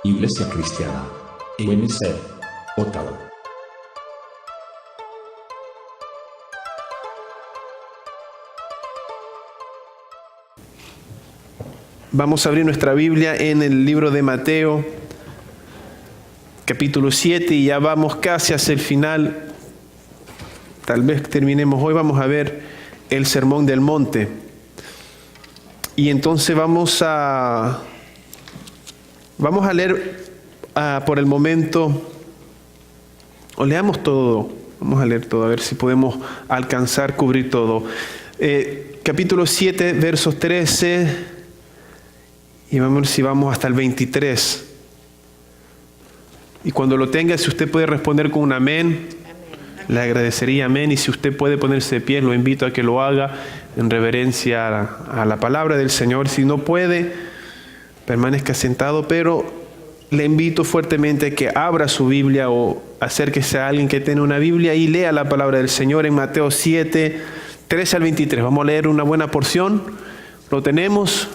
Iglesia Cristiana, UNC, Ottawa. Vamos a abrir nuestra Biblia en el libro de Mateo, capítulo 7, y ya vamos casi hacia el final. Tal vez terminemos hoy. Vamos a ver el Sermón del Monte. Y entonces vamos a leer por el momento, o leamos todo. Vamos a leer todo, a ver si podemos alcanzar, cubrir todo. Capítulo 7, versos 13. Y vamos a ver si vamos hasta el 23. Y cuando lo tenga, si usted puede responder con un amén, le agradecería amén. Y si usted puede ponerse de pie, lo invito a que lo haga en reverencia a la palabra del Señor. Si no puede, permanezca sentado, pero le invito fuertemente a que abra su Biblia o acérquese a alguien que tenga una Biblia y lea la palabra del Señor en Mateo 7, 13 al 23. Vamos a leer una buena porción. ¿Lo tenemos?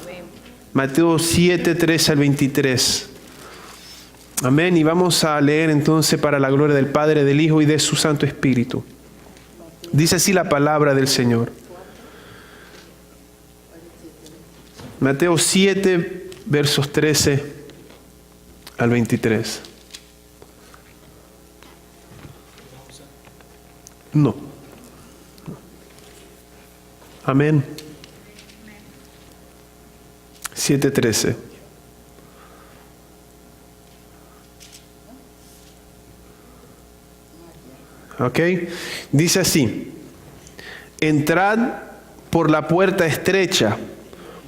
Mateo 7, 13 al 23. Amén. Y vamos a leer entonces para la gloria del Padre, del Hijo y de su Santo Espíritu. Dice así la palabra del Señor. Mateo 7, versos 13 al 23. No. Amén. 7:13. ¿Ok? Dice así: entrad por la puerta estrecha,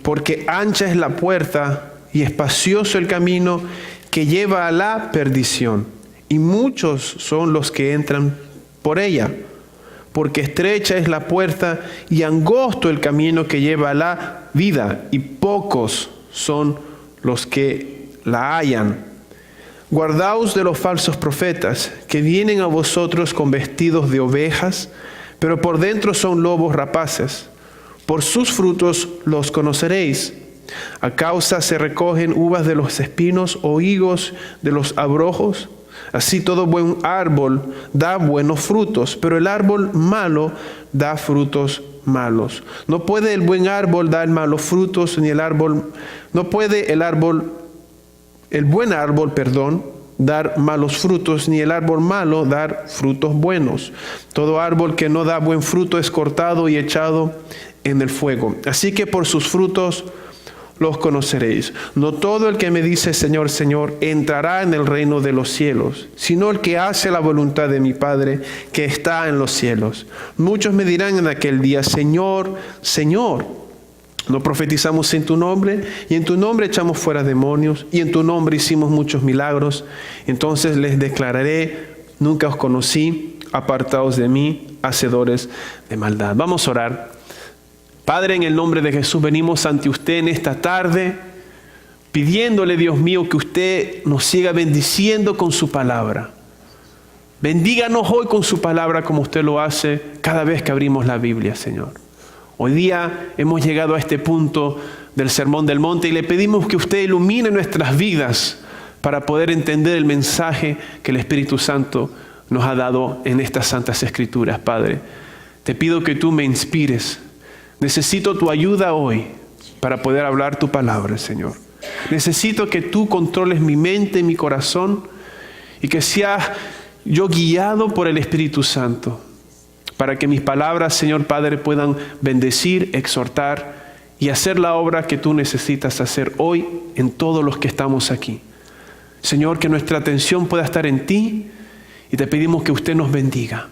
porque ancha es la puerta y espacioso el camino que lleva a la perdición, y muchos son los que entran por ella. Porque estrecha es la puerta y angosto el camino que lleva a la vida, y pocos son los que la hallan. Guardaos de los falsos profetas, que vienen a vosotros con vestidos de ovejas, pero por dentro son lobos rapaces. Por sus frutos los conoceréis. ¿A causa se recogen uvas de los espinos o higos de los abrojos? Así todo buen árbol da buenos frutos, pero el árbol malo da frutos malos. No puede el buen árbol dar malos frutos, ni el buen árbol, dar malos frutos, ni el árbol malo dar frutos buenos. Todo árbol que no da buen fruto es cortado y echado en el fuego. Así que por sus frutos los conoceréis. No todo el que me dice Señor, Señor, entrará en el reino de los cielos, sino el que hace la voluntad de mi Padre que está en los cielos. Muchos me dirán en aquel día, Señor, Señor, ¿no profetizamos en tu nombre? Y en tu nombre echamos fuera demonios, y en tu nombre hicimos muchos milagros. Entonces les declararé, nunca os conocí, apartaos de mí, hacedores de maldad. Vamos a orar. Padre, en el nombre de Jesús venimos ante usted en esta tarde, pidiéndole, Dios mío, que usted nos siga bendiciendo con su palabra. Bendíganos hoy con su palabra como usted lo hace cada vez que abrimos la Biblia, Señor. Hoy día hemos llegado a este punto del Sermón del Monte y le pedimos que usted ilumine nuestras vidas para poder entender el mensaje que el Espíritu Santo nos ha dado en estas santas escrituras, Padre. Te pido que tú me inspires. Necesito tu ayuda hoy para poder hablar tu palabra, Señor. Necesito que tú controles mi mente y mi corazón y que sea yo guiado por el Espíritu Santo para que mis palabras, Señor Padre, puedan bendecir, exhortar y hacer la obra que tú necesitas hacer hoy en todos los que estamos aquí. Señor, que nuestra atención pueda estar en ti y te pedimos que usted nos bendiga,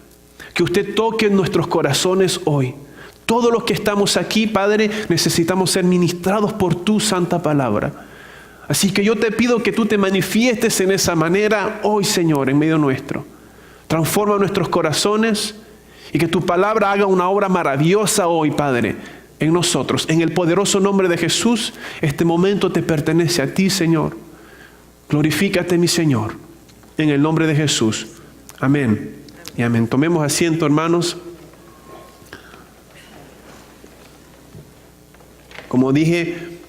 que usted toque en nuestros corazones hoy. Todos los que estamos aquí, Padre, necesitamos ser ministrados por tu santa palabra. Así que yo te pido que tú te manifiestes en esa manera hoy, Señor, en medio nuestro. Transforma nuestros corazones y que tu palabra haga una obra maravillosa hoy, Padre, en nosotros. En el poderoso nombre de Jesús, este momento te pertenece a ti, Señor. Glorifícate, mi Señor, en el nombre de Jesús. Amén y amén. Tomemos asiento, hermanos. Como dije,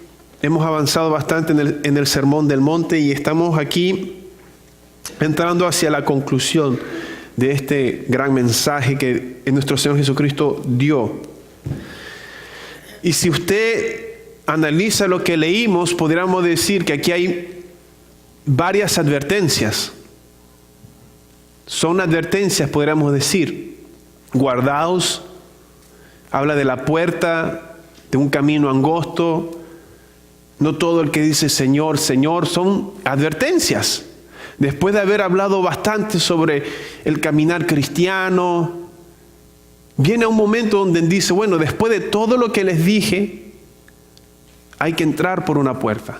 hemos avanzado bastante en el Sermón del Monte y estamos aquí entrando hacia la conclusión de este gran mensaje que nuestro Señor Jesucristo dio. Y si usted analiza lo que leímos, podríamos decir que aquí hay varias advertencias. Son advertencias, podríamos decir. Guardaos, habla de la puerta, de un camino angosto. No todo el que dice Señor, Señor, son advertencias. Después de haber hablado bastante sobre el caminar cristiano, viene un momento donde dice, bueno, después de todo lo que les dije, hay que entrar por una puerta.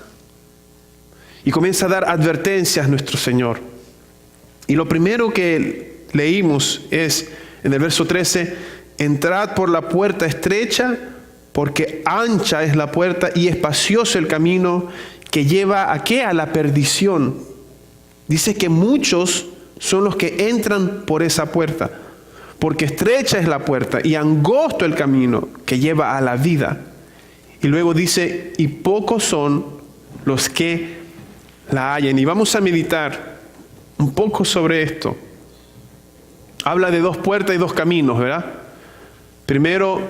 Y comienza a dar advertencias nuestro Señor. Y lo primero que leímos es, en el verso 13, entrad por la puerta estrecha, porque ancha es la puerta y espacioso el camino que lleva ¿a qué? A la perdición. Dice que muchos son los que entran por esa puerta, porque estrecha es la puerta y angosto el camino que lleva a la vida. Y luego dice, y pocos son los que la hallan. Y vamos a meditar un poco sobre esto. Habla de dos puertas y dos caminos, ¿verdad? Primero,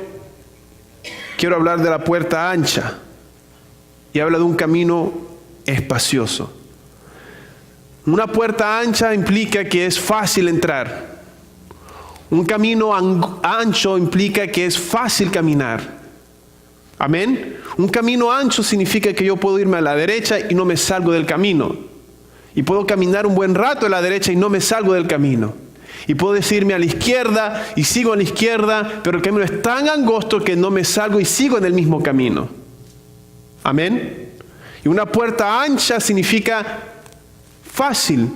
quiero hablar de la puerta ancha y habla de un camino espacioso. Una puerta ancha implica que es fácil entrar. Un camino ancho implica que es fácil caminar. Amén. Un camino ancho significa que yo puedo irme a la derecha y no me salgo del camino. Y puedo caminar un buen rato a la derecha y no me salgo del camino. Y puedo irme a la izquierda y sigo a la izquierda, pero el camino es tan angosto que no me salgo y sigo en el mismo camino. Amén. Y una puerta ancha significa fácil.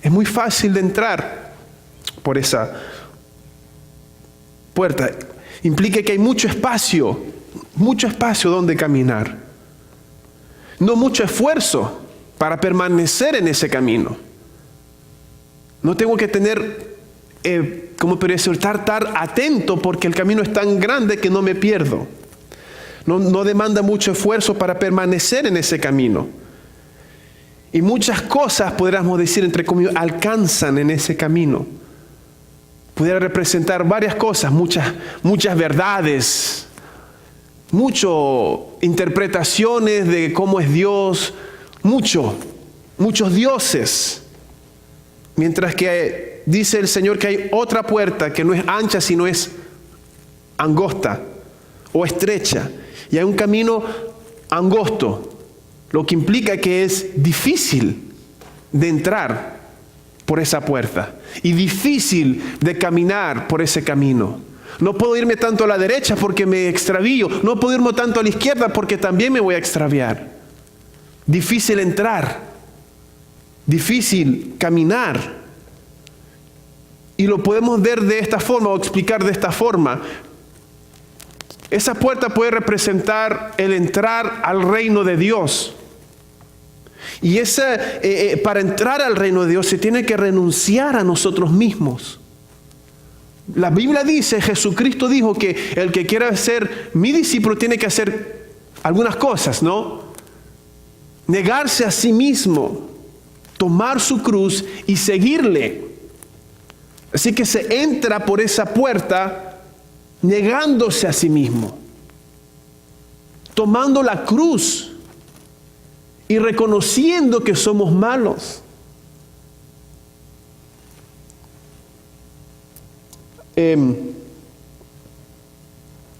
Es muy fácil de entrar por esa puerta. Implica que hay mucho espacio donde caminar. No mucho esfuerzo para permanecer en ese camino. No tengo que tener, ¿cómo podría decir? Estar atento porque el camino es tan grande que no me pierdo. No demanda mucho esfuerzo para permanecer en ese camino. Y muchas cosas, podríamos decir, entre comillas, alcanzan en ese camino. Pudiera representar varias cosas, muchas verdades, muchas interpretaciones de cómo es Dios, muchos dioses. Mientras que dice el Señor que hay otra puerta que no es ancha, sino es angosta o estrecha. Y hay un camino angosto, lo que implica que es difícil de entrar por esa puerta y difícil de caminar por ese camino. No puedo irme tanto a la derecha porque me extravío. No puedo irme tanto a la izquierda porque también me voy a extraviar. Difícil entrar. Difícil caminar. Y lo podemos ver de esta forma o explicar de esta forma. Esa puerta puede representar el entrar al reino de Dios. Y para entrar al reino de Dios se tiene que renunciar a nosotros mismos. La Biblia dice, Jesucristo dijo que el que quiera ser mi discípulo tiene que hacer algunas cosas, ¿no? Negarse a sí mismo, tomar su cruz y seguirle. Así que se entra por esa puerta negándose a sí mismo, tomando la cruz y reconociendo que somos malos.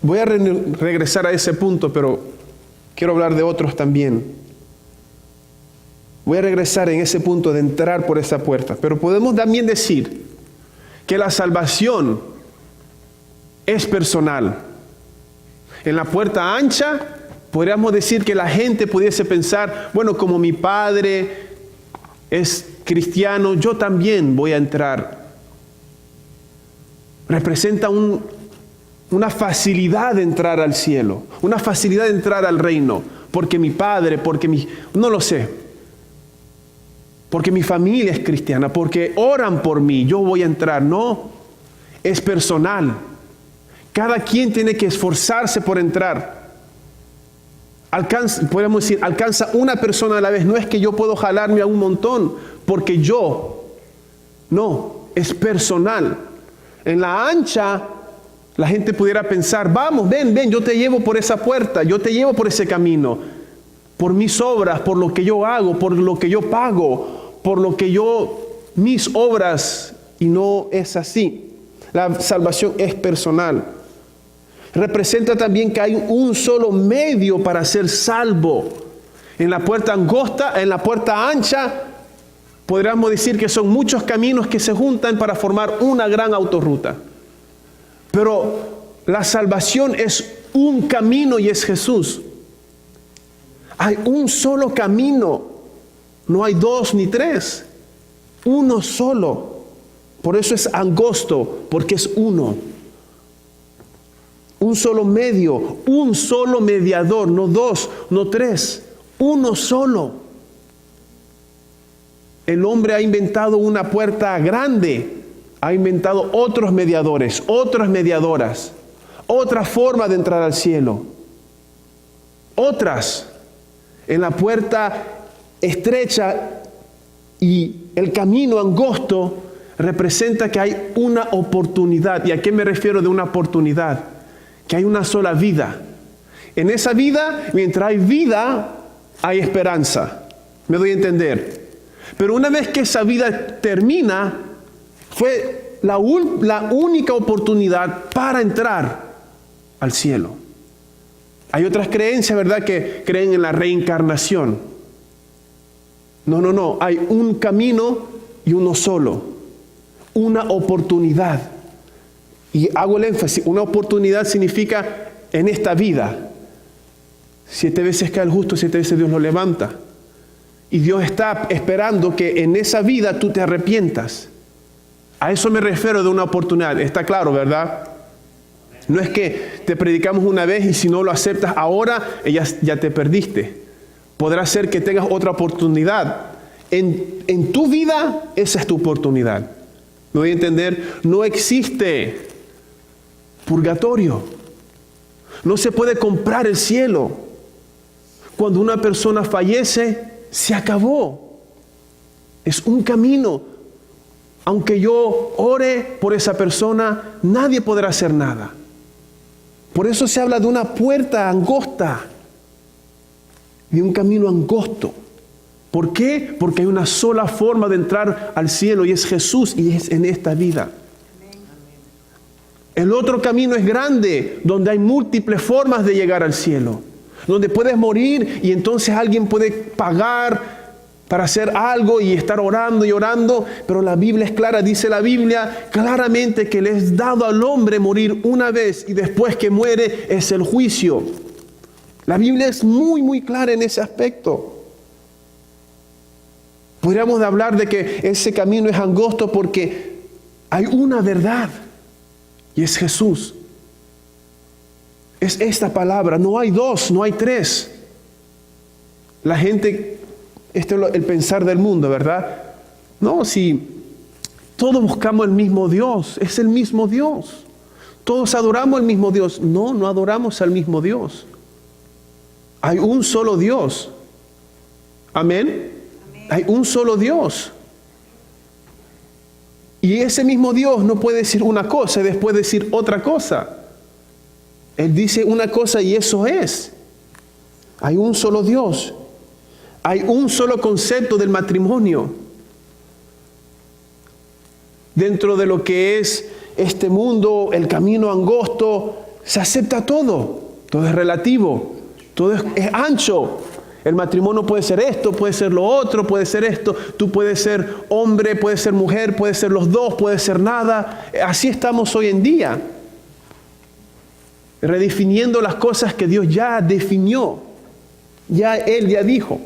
Voy a regresar a ese punto, pero quiero hablar de otros también. Voy a regresar en ese punto de entrar por esa puerta. Pero podemos también decir que la salvación es personal. En la puerta ancha podríamos decir que la gente pudiese pensar, bueno, como mi padre es cristiano, yo también voy a entrar. Representa una facilidad de entrar al cielo, una facilidad de entrar al reino, porque mi padre, no lo sé, porque mi familia es cristiana, porque oran por mí, yo voy a entrar. No, es personal. Cada quien tiene que esforzarse por entrar podemos decir, alcanza una persona a la vez. No es que yo puedo jalarme a un montón, porque no, es personal. En la ancha, la gente pudiera pensar, vamos, ven, yo te llevo por esa puerta, yo te llevo por ese camino, por mis obras, por lo que yo hago, por lo que yo pago, por lo que mis obras, y no es así. La salvación es personal. Representa también que hay un solo medio para ser salvo. En la puerta angosta, en la puerta ancha, podríamos decir que son muchos caminos que se juntan para formar una gran autorruta. Pero la salvación es un camino y es Jesús. Hay un solo camino, no hay dos ni tres, uno solo. Por eso es angosto, porque es uno. Un solo medio, un solo mediador, no dos, no tres, uno solo. El hombre ha inventado una puerta grande, ha inventado otros mediadores, otras mediadoras, otra forma de entrar al cielo. Otras, en la puerta estrecha y el camino angosto representa que hay una oportunidad. ¿Y a qué me refiero de una oportunidad? Que hay una sola vida. En esa vida, mientras hay vida, hay esperanza. ¿Me doy a entender? Pero una vez que esa vida termina, fue la única oportunidad para entrar al cielo. Hay otras creencias, ¿verdad?, que creen en la reencarnación. No. Hay un camino y uno solo. Una oportunidad. Y hago el énfasis, una oportunidad significa en esta vida. 7 veces cae el justo, 7 veces Dios lo levanta. Y Dios está esperando que en esa vida tú te arrepientas. A eso me refiero de una oportunidad. Está claro, ¿verdad? No es que te predicamos una vez y si no lo aceptas ahora, ya te perdiste. Podrá ser que tengas otra oportunidad. En tu vida, esa es tu oportunidad. ¿Me voy a entender? No existe purgatorio. No se puede comprar el cielo. Cuando una persona fallece, se acabó. Es un camino. Aunque yo ore por esa persona, nadie podrá hacer nada. Por eso se habla de una puerta angosta, de un camino angosto. ¿Por qué? Porque hay una sola forma de entrar al cielo y es Jesús y es en esta vida. El otro camino es grande, donde hay múltiples formas de llegar al cielo. Donde puedes morir y entonces alguien puede pagar para hacer algo y estar orando y orando. Pero la Biblia es clara, dice la Biblia claramente que le es dado al hombre morir una vez y después que muere es el juicio. La Biblia es muy clara en ese aspecto. Podríamos hablar de que ese camino es angosto porque hay una verdad. Y es Jesús. Es esta palabra. No hay dos, no hay tres. La gente, este es el pensar del mundo, ¿verdad? No, si todos buscamos el mismo Dios, es el mismo Dios. Todos adoramos al mismo Dios. No adoramos al mismo Dios. Hay un solo Dios. Amén. Hay un solo Dios. Y ese mismo Dios no puede decir una cosa y después decir otra cosa. Él dice una cosa y eso es. Hay un solo Dios. Hay un solo concepto del matrimonio. Dentro de lo que es este mundo, el camino angosto, se acepta todo. Todo es relativo. Todo es ancho. El matrimonio puede ser esto, puede ser lo otro, puede ser esto. Tú puedes ser hombre, puedes ser mujer, puedes ser los dos, puede ser nada. Así estamos hoy en día. Redefiniendo las cosas que Dios ya definió. Él ya dijo.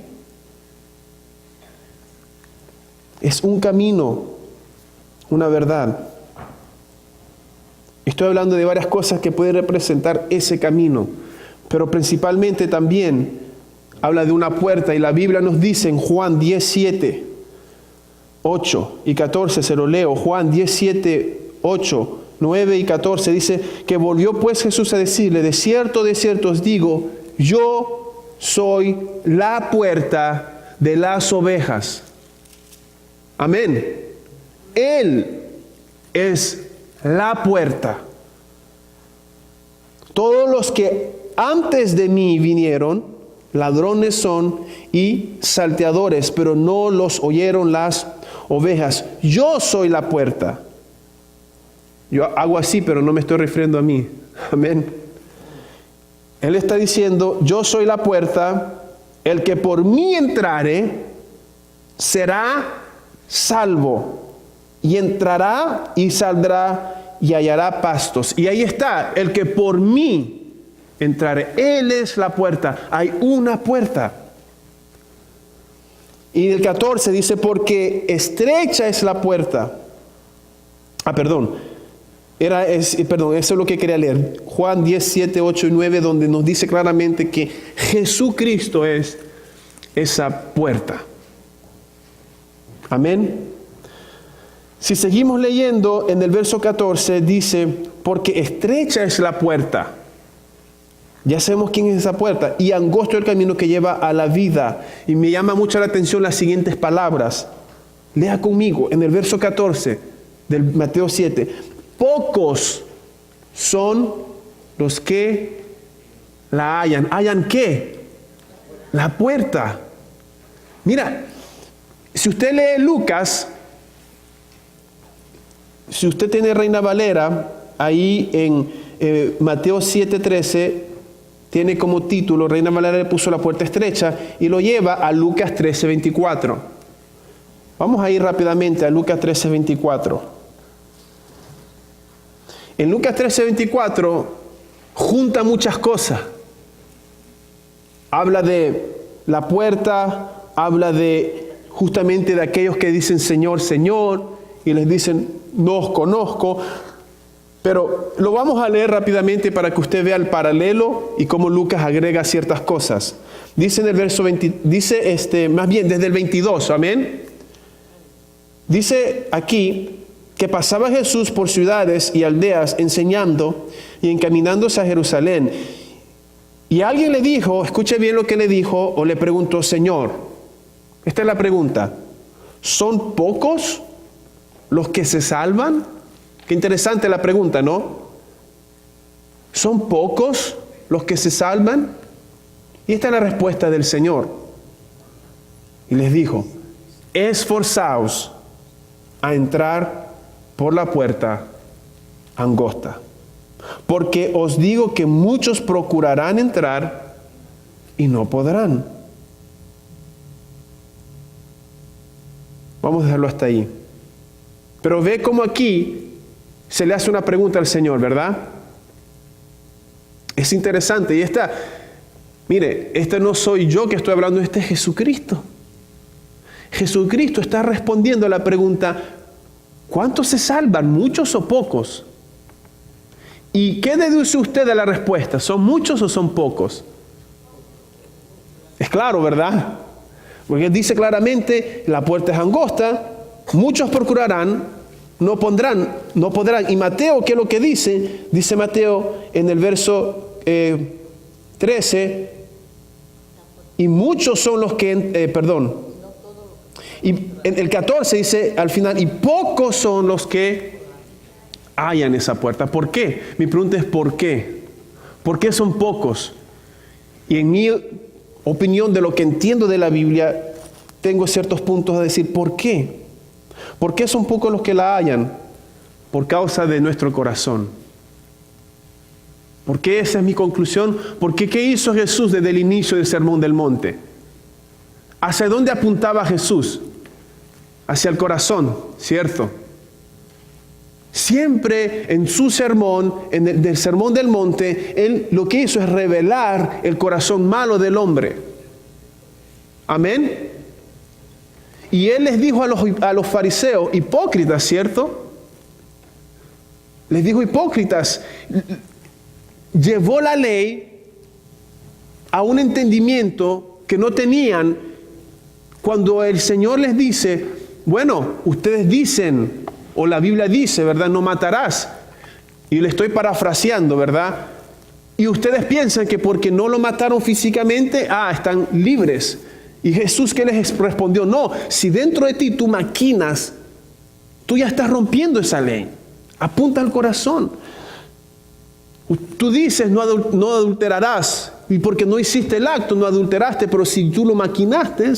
Es un camino, una verdad. Estoy hablando de varias cosas que pueden representar ese camino. Pero principalmente también habla de una puerta y la Biblia nos dice en Juan 17, 8 y 14, se lo leo, Juan 17, 8, 9 y 14, dice que volvió pues Jesús a decirle, de cierto os digo, yo soy la puerta de las ovejas. Amén. Él es la puerta. Todos los que antes de mí vinieron, ladrones son y salteadores, pero no los oyeron las ovejas. Yo soy la puerta. Yo hago así, pero no me estoy refiriendo a mí. Amén. Él está diciendo, yo soy la puerta, el que por mí entrare será salvo, y entrará y saldrá y hallará pastos. Y ahí está, el que por mí entrare. Él es la puerta. Hay una puerta. Y el 14 dice, porque estrecha es la puerta. Eso es lo que quería leer. Juan 10, 7, 8 y 9, donde nos dice claramente que Jesucristo es esa puerta. Amén. Si seguimos leyendo en el verso 14, dice, porque estrecha es la puerta. Ya sabemos quién es esa puerta. Y angosto el camino que lleva a la vida. Y me llama mucho la atención las siguientes palabras. Lea conmigo en el verso 14 del Mateo 7. Pocos son los que la hallan. ¿Hallan qué? La puerta. Mira, si usted lee Lucas, si usted tiene Reina Valera, ahí en Mateo 7:13, tiene como título, Reina Valera le puso la puerta estrecha, y lo lleva a Lucas 13:24. Vamos a ir rápidamente a Lucas 13:24. En Lucas 13:24 junta muchas cosas. Habla de la puerta, habla de justamente de aquellos que dicen Señor, Señor, y les dicen no os conozco. Pero lo vamos a leer rápidamente para que usted vea el paralelo y cómo Lucas agrega ciertas cosas. Dice en el verso 20, más bien desde el 22, amén. Dice aquí que pasaba Jesús por ciudades y aldeas enseñando y encaminándose a Jerusalén. Y alguien le dijo, escuche bien lo que le dijo, o le preguntó, Señor, esta es la pregunta, ¿son pocos los que se salvan? Qué interesante la pregunta, ¿no? ¿Son pocos los que se salvan? Y esta es la respuesta del Señor. Y les dijo, esforzaos a entrar por la puerta angosta, porque os digo que muchos procurarán entrar y no podrán. Vamos a dejarlo hasta ahí. Pero ve cómo aquí se le hace una pregunta al Señor, ¿verdad? Es interesante. Y mire, no soy yo que estoy hablando, este es Jesucristo. Jesucristo está respondiendo a la pregunta, ¿cuántos se salvan? ¿Muchos o pocos? ¿Y qué deduce usted de la respuesta? ¿Son muchos o son pocos? Es claro, ¿verdad? Porque dice claramente, la puerta es angosta, muchos procurarán, no podrán. Y Mateo, ¿qué es lo que dice? Dice Mateo en el verso 13, y muchos son los que, y en el 14 dice al final, y pocos son los que hallan esa puerta. ¿Por qué? Mi pregunta es ¿por qué? ¿Por qué son pocos? Y en mi opinión de lo que entiendo de la Biblia, tengo ciertos puntos a decir ¿por qué? ¿Por qué son pocos los que la hallan? Por causa de nuestro corazón. ¿Por qué? Esa es mi conclusión. Porque ¿qué hizo Jesús desde el inicio del Sermón del Monte? ¿Hacia dónde apuntaba Jesús? Hacia el corazón, ¿cierto? Siempre en su sermón, del Sermón del Monte, Él lo que hizo es revelar el corazón malo del hombre. Amén. Y Él les dijo a los fariseos, hipócritas, ¿cierto? Les dijo hipócritas. Llevó la ley a un entendimiento que no tenían cuando el Señor les dice, bueno, ustedes dicen, o la Biblia dice, ¿verdad? No matarás. Y le estoy parafraseando, ¿verdad? Y ustedes piensan que porque no lo mataron físicamente, están libres. Y Jesús, ¿qué les respondió? No, si dentro de ti tú maquinas, tú ya estás rompiendo esa ley. Apunta al corazón. Tú dices, no adulterarás. Y porque no hiciste el acto, no adulteraste. Pero si tú lo maquinaste,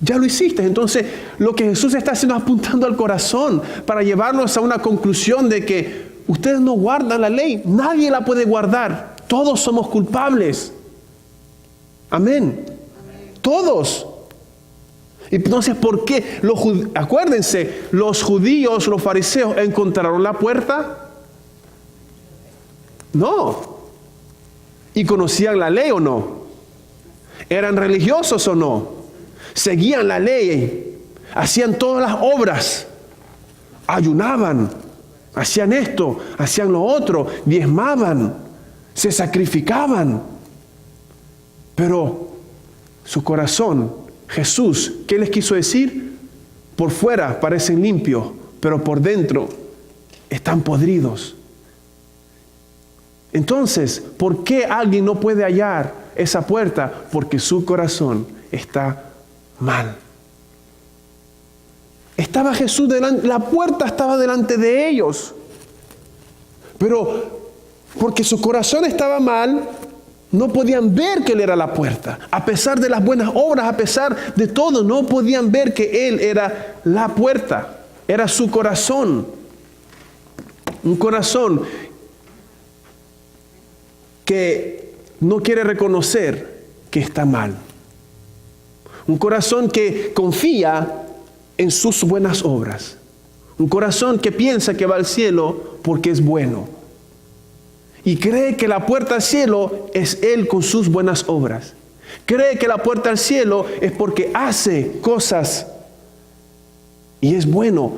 ya lo hiciste. Entonces, lo que Jesús está haciendo es apuntando al corazón para llevarnos a una conclusión de que ustedes no guardan la ley. Nadie la puede guardar. Todos somos culpables. Amén. Todos. Entonces, ¿por qué? Acuérdense, los judíos, los fariseos, ¿encontraron la puerta? No. ¿Y conocían la ley o no? ¿Eran religiosos o no? Seguían la ley, hacían todas las obras, ayunaban, hacían esto, hacían lo otro, diezmaban, se sacrificaban. Pero su corazón, Jesús, ¿qué les quiso decir? Por fuera parecen limpios, pero por dentro están podridos. Entonces, ¿por qué alguien no puede hallar esa puerta? Porque su corazón está mal. Estaba Jesús delante, la puerta estaba delante de ellos. Pero porque su corazón estaba mal, no podían ver que Él era la puerta. A pesar de las buenas obras, a pesar de todo, no podían ver que Él era la puerta. Era su corazón. Un corazón que no quiere reconocer que está mal. Un corazón que confía en sus buenas obras. Un corazón que piensa que va al cielo porque es bueno. Y cree que la puerta al cielo es Él con sus buenas obras. Cree que la puerta al cielo es porque hace cosas y es bueno.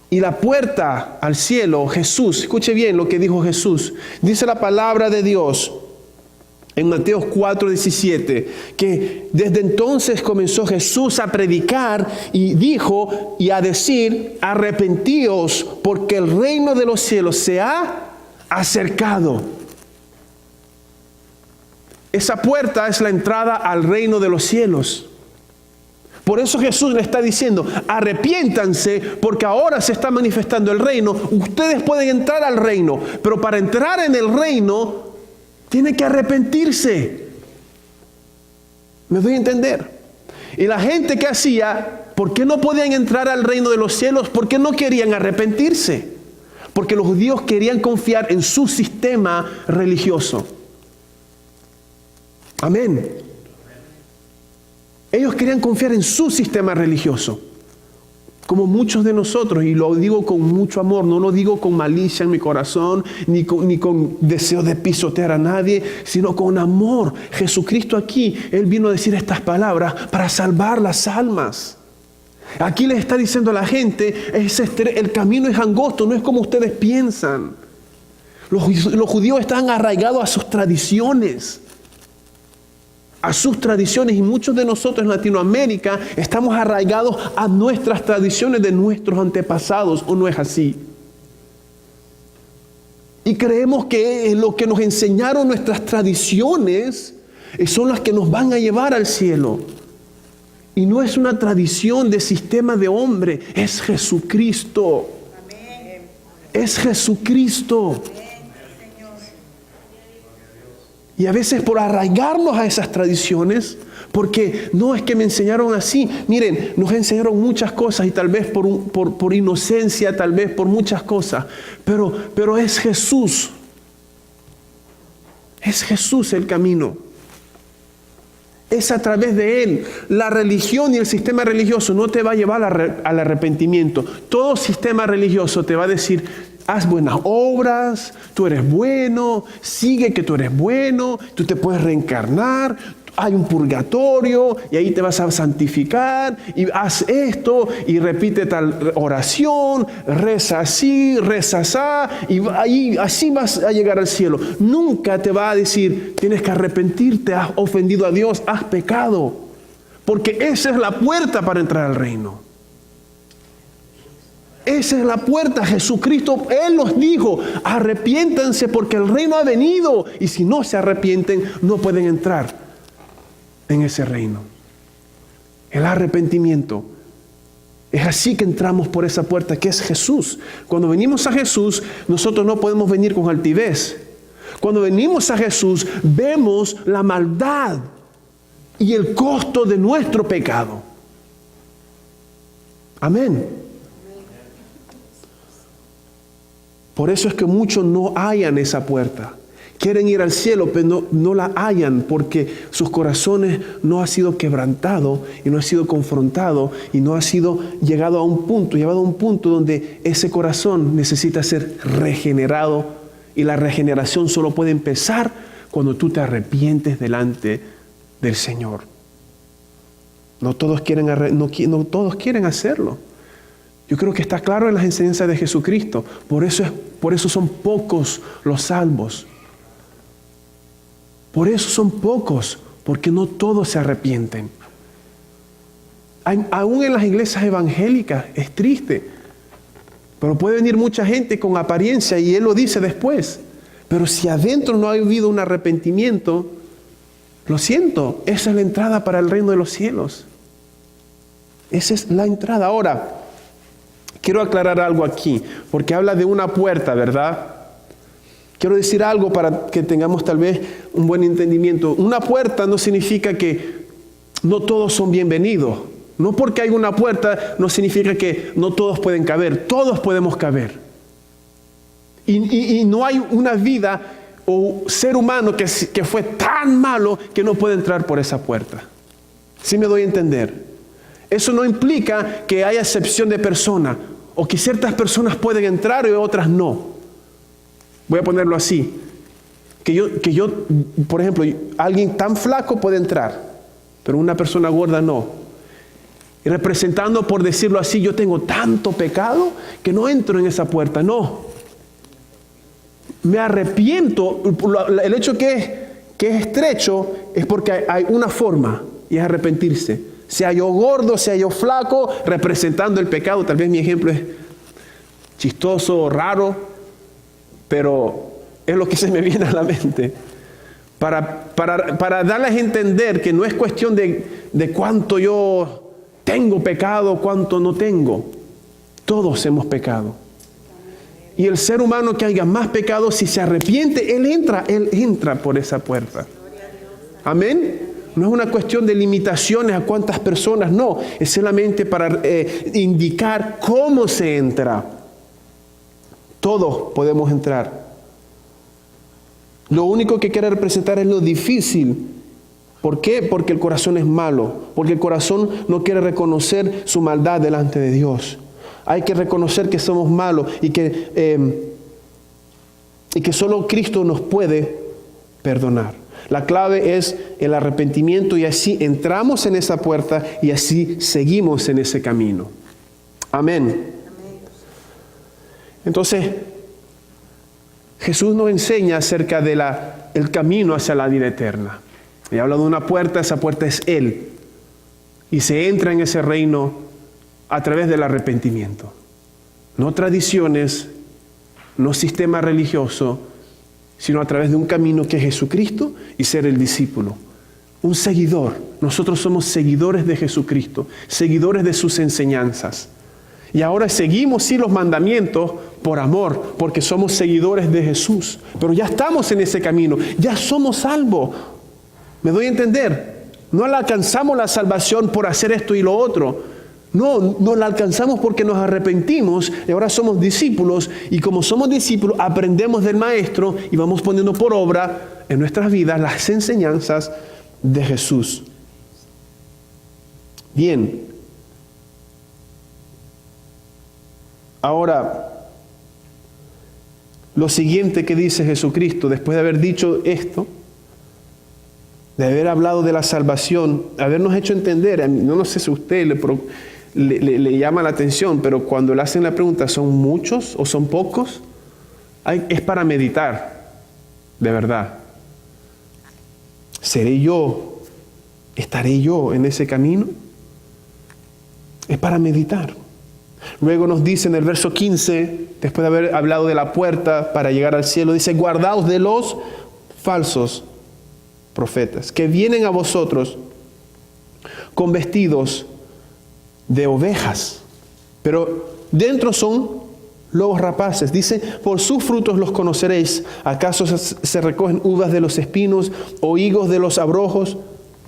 Y la puerta al cielo, Jesús, escuche bien lo que dijo Jesús. Dice la palabra de Dios en Mateo 4:17, que desde entonces comenzó Jesús a predicar y dijo y a decir: arrepentíos porque el reino de los cielos se ha acercado. Esa puerta es la entrada al reino de los cielos. Por eso Jesús le está diciendo: arrepiéntanse porque ahora se está manifestando el reino. Ustedes pueden entrar al reino, pero para entrar en el reino tienen que arrepentirse. ¿Me doy a entender? Y la gente que hacía, ¿por qué no podían entrar al reino de los cielos? Porque no querían arrepentirse. Porque los judíos querían confiar en su sistema religioso. Amén. Ellos querían confiar en su sistema religioso. Como muchos de nosotros, y lo digo con mucho amor, no lo digo con malicia en mi corazón, ni con deseo de pisotear a nadie, sino con amor. Jesucristo aquí, Él vino a decir estas palabras para salvar las almas. Aquí les está diciendo a la gente: el camino es angosto, no es como ustedes piensan. Los judíos están arraigados a sus tradiciones. Y muchos de nosotros en Latinoamérica estamos arraigados a nuestras tradiciones de nuestros antepasados, ¿o no es así? Y creemos que lo que nos enseñaron nuestras tradiciones son las que nos van a llevar al cielo. Y no es una tradición de sistema de hombre, es Jesucristo. Amén. Es Jesucristo. Y a veces por arraigarnos a esas tradiciones, porque no es que me enseñaron así. Miren, nos enseñaron muchas cosas y tal vez por inocencia, tal vez por muchas cosas. Pero es Jesús. Es Jesús el camino. Es a través de Él. La religión y el sistema religioso no te va a llevar al arrepentimiento. Todo sistema religioso te va a decir: haz buenas obras, tú eres bueno, sigue que tú eres bueno, tú te puedes reencarnar, hay un purgatorio y ahí te vas a santificar y haz esto y repite tal oración, reza así, reza así, y ahí así vas a llegar al cielo. Nunca te va a decir: tienes que arrepentirte, has ofendido a Dios, has pecado, porque esa es la puerta para entrar al reino. Esa es la puerta. Jesucristo, Él nos dijo, arrepiéntanse porque el reino ha venido. Y si no se arrepienten, no pueden entrar en ese reino. El arrepentimiento. Es así que entramos por esa puerta que es Jesús. Cuando venimos a Jesús, nosotros no podemos venir con altivez. Cuando venimos a Jesús, vemos la maldad y el costo de nuestro pecado. Amén. Por eso es que muchos no hallan esa puerta. Quieren ir al cielo, pero no la hallan porque sus corazones no han sido quebrantados y no han sido confrontados y no ha sido llevado a un punto donde ese corazón necesita ser regenerado, y la regeneración solo puede empezar cuando tú te arrepientes delante del Señor. No todos quieren hacerlo. Yo creo que está claro en las enseñanzas de Jesucristo. Por eso son pocos los salvos. Por eso son pocos, porque no todos se arrepienten. Aún en las iglesias evangélicas es triste, pero puede venir mucha gente con apariencia y Él lo dice después. Pero si adentro no ha habido un arrepentimiento, lo siento, esa es la entrada para el reino de los cielos. Esa es la entrada. Ahora, quiero aclarar algo aquí, porque habla de una puerta, ¿verdad? Quiero decir algo para que tengamos tal vez un buen entendimiento. Una puerta no significa que no todos son bienvenidos. No porque hay una puerta no significa que no todos pueden caber. Todos podemos caber. Y no hay una vida o ser humano que fue tan malo que no puede entrar por esa puerta. ¿Sí me doy a entender? Eso no implica que haya excepción de personas o que ciertas personas pueden entrar y otras no. Voy a ponerlo así. Que yo, por ejemplo, alguien tan flaco puede entrar, pero una persona gorda no. Y representando, por decirlo así, yo tengo tanto pecado que no entro en esa puerta. No. Me arrepiento. El hecho que es estrecho es porque hay una forma y es arrepentirse. Sea yo gordo, sea yo flaco, representando el pecado. Tal vez mi ejemplo es chistoso o raro, pero es lo que se me viene a la mente. Para darles a entender que no es cuestión de cuánto yo tengo pecado, cuánto no tengo. Todos hemos pecado. Y el ser humano que haya más pecado, si se arrepiente, él entra por esa puerta. Amén. No es una cuestión de limitaciones a cuántas personas, no. Es solamente para indicar cómo se entra. Todos podemos entrar. Lo único que quiere representar es lo difícil. ¿Por qué? Porque el corazón es malo. Porque el corazón no quiere reconocer su maldad delante de Dios. Hay que reconocer que somos malos y que solo Cristo nos puede perdonar. La clave es el arrepentimiento y así entramos en esa puerta y así seguimos en ese camino. Amén. Entonces, Jesús nos enseña acerca de el camino hacia la vida eterna. Y habla de una puerta, esa puerta es Él. Y se entra en ese reino a través del arrepentimiento. No tradiciones, no sistema religioso, sino a través de un camino que es Jesucristo y ser el discípulo. Un seguidor. Nosotros somos seguidores de Jesucristo, seguidores de sus enseñanzas. Y ahora seguimos sí los mandamientos por amor, porque somos seguidores de Jesús. Pero ya estamos en ese camino, ya somos salvos. ¿Me doy a entender? No alcanzamos la salvación por hacer esto y lo otro. No la alcanzamos porque nos arrepentimos y ahora somos discípulos. Y como somos discípulos, aprendemos del Maestro y vamos poniendo por obra en nuestras vidas las enseñanzas de Jesús. Bien. Ahora, lo siguiente que dice Jesucristo, después de haber dicho esto, de haber hablado de la salvación, habernos hecho entender, no sé si a usted le llama la atención, pero cuando le hacen la pregunta, ¿son muchos o son pocos? Es para meditar, de verdad. ¿Seré yo? ¿Estaré yo en ese camino? Es para meditar. Luego nos dice en el verso 15, después de haber hablado de la puerta para llegar al cielo, dice, guardaos de los falsos profetas, que vienen a vosotros con vestidos de ovejas, pero dentro son lobos rapaces. Dice, por sus frutos los conoceréis. ¿Acaso se recogen uvas de los espinos o higos de los abrojos?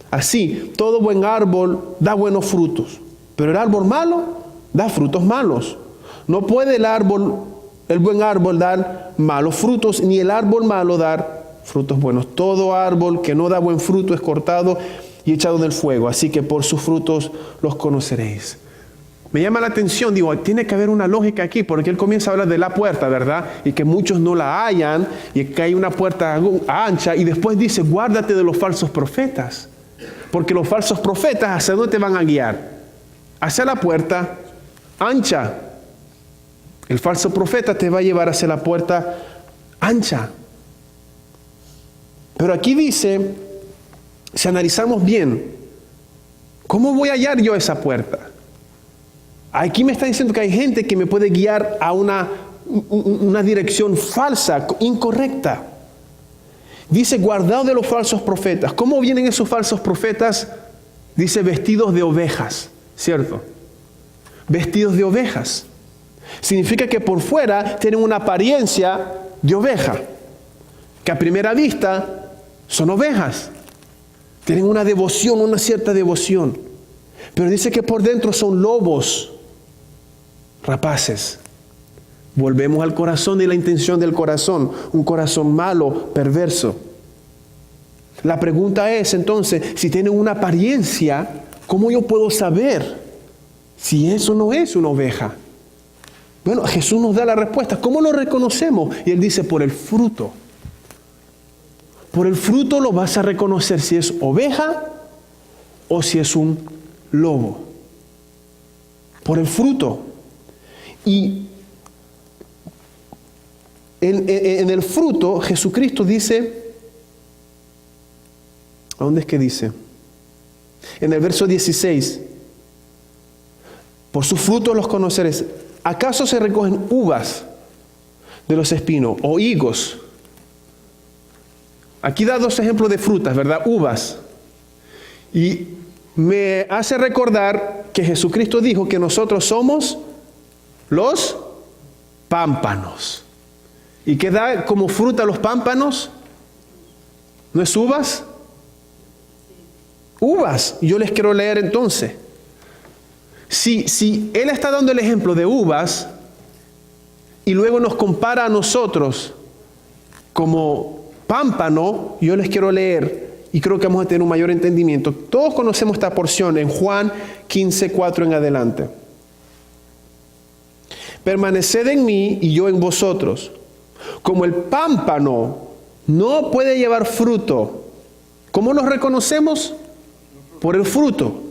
Así, todo buen árbol da buenos frutos, pero el árbol malo da frutos malos. No puede el buen árbol dar malos frutos, ni el árbol malo dar frutos buenos. Todo árbol que no da buen fruto es cortado y echado en el fuego. Así que por sus frutos los conoceréis. Me llama la atención, digo, tiene que haber una lógica aquí, porque él comienza a hablar de la puerta, ¿verdad? Y que muchos no la hallan, y que hay una puerta ancha, y después dice, guárdate de los falsos profetas. Porque los falsos profetas, ¿hacia dónde te van a guiar? Hacia la puerta ancha. El falso profeta te va a llevar hacia la puerta ancha. Pero aquí dice, si analizamos bien, ¿cómo voy a hallar yo esa puerta? Aquí me está diciendo que hay gente que me puede guiar a una dirección falsa, incorrecta. Dice, guardado de los falsos profetas. ¿Cómo vienen esos falsos profetas? Dice, vestidos de ovejas, ¿cierto? Vestidos de ovejas. Significa que por fuera tienen una apariencia de oveja, que a primera vista son ovejas. Tienen una devoción, una cierta devoción. Pero dice que por dentro son lobos rapaces. Volvemos al corazón y la intención del corazón. Un corazón malo, perverso. La pregunta es entonces, si tienen una apariencia, ¿cómo yo puedo saber si eso no es una oveja? Bueno, Jesús nos da la respuesta. ¿Cómo lo reconocemos? Y Él dice, por el fruto. Por el fruto lo vas a reconocer si es oveja o si es un lobo. Por el fruto. Y en el fruto, Jesucristo dice, ¿a dónde es que dice? En el verso 16, por sus frutos los conoceréis. ¿Acaso se recogen uvas de los espinos o higos? Aquí da dos ejemplos de frutas, ¿verdad? Uvas. Y me hace recordar que Jesucristo dijo que nosotros somos los pámpanos. ¿Y qué da como fruta los pámpanos? ¿No es uvas? Uvas. Yo les quiero leer entonces. Si Él está dando el ejemplo de uvas y luego nos compara a nosotros como pámpano, yo les quiero leer y creo que vamos a tener un mayor entendimiento. Todos conocemos esta porción en Juan 15:4 en adelante. Permaneced en mí y yo en vosotros. Como el pámpano no puede llevar fruto, ¿cómo nos reconocemos? Por el fruto.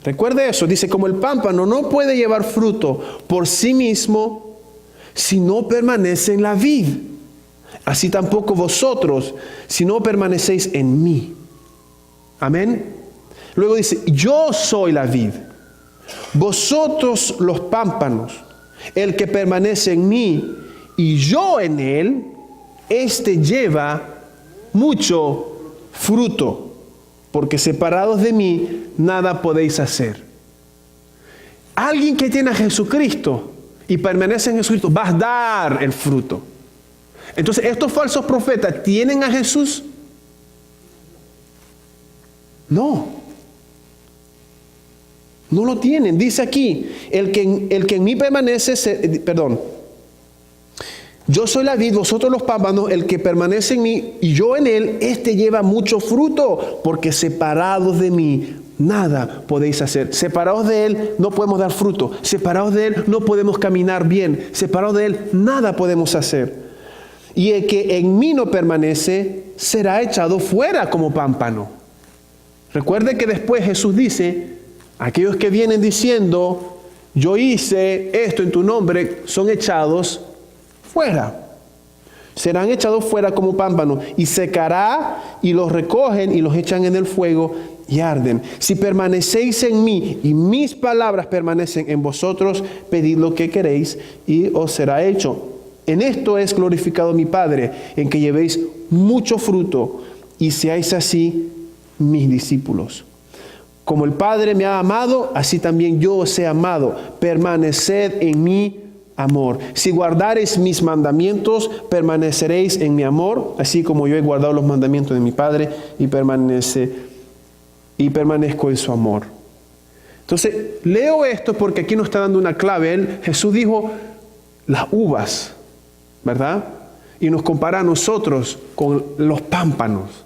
Recuerde eso, dice, como el pámpano no puede llevar fruto por sí mismo si no permanece en la vid. Así tampoco vosotros, si no permanecéis en mí. Amén. Luego dice, yo soy la vid, vosotros los pámpanos. El que permanece en mí y yo en él, éste lleva mucho fruto, porque separados de mí nada podéis hacer. Alguien que tiene a Jesucristo y permanece en Jesucristo va a dar el fruto. Entonces, ¿estos falsos profetas tienen a Jesús? No. No lo tienen. Dice aquí, el que en mí permanece, yo soy la vid, vosotros los pámpanos, el que permanece en mí y yo en él, este lleva mucho fruto, porque separados de mí nada podéis hacer. Separados de él no podemos dar fruto. Separados de él no podemos caminar bien. Separados de él nada podemos hacer. Y el que en mí no permanece será echado fuera como pámpano. Recuerde que después Jesús dice, aquellos que vienen diciendo, yo hice esto en tu nombre, son echados fuera. Serán echados fuera como pámpano y secará y los recogen y los echan en el fuego y arden. Si permanecéis en mí y mis palabras permanecen en vosotros, pedid lo que queréis y os será hecho. En esto es glorificado mi Padre, en que llevéis mucho fruto y seáis así mis discípulos. Como el Padre me ha amado, así también yo os he amado. Permaneced en mi amor. Si guardareis mis mandamientos, permaneceréis en mi amor, así como yo he guardado los mandamientos de mi Padre y permanezco en su amor. Entonces, leo esto porque aquí nos está dando una clave. Jesús dijo las uvas, ¿verdad? Y nos compara a nosotros con los pámpanos.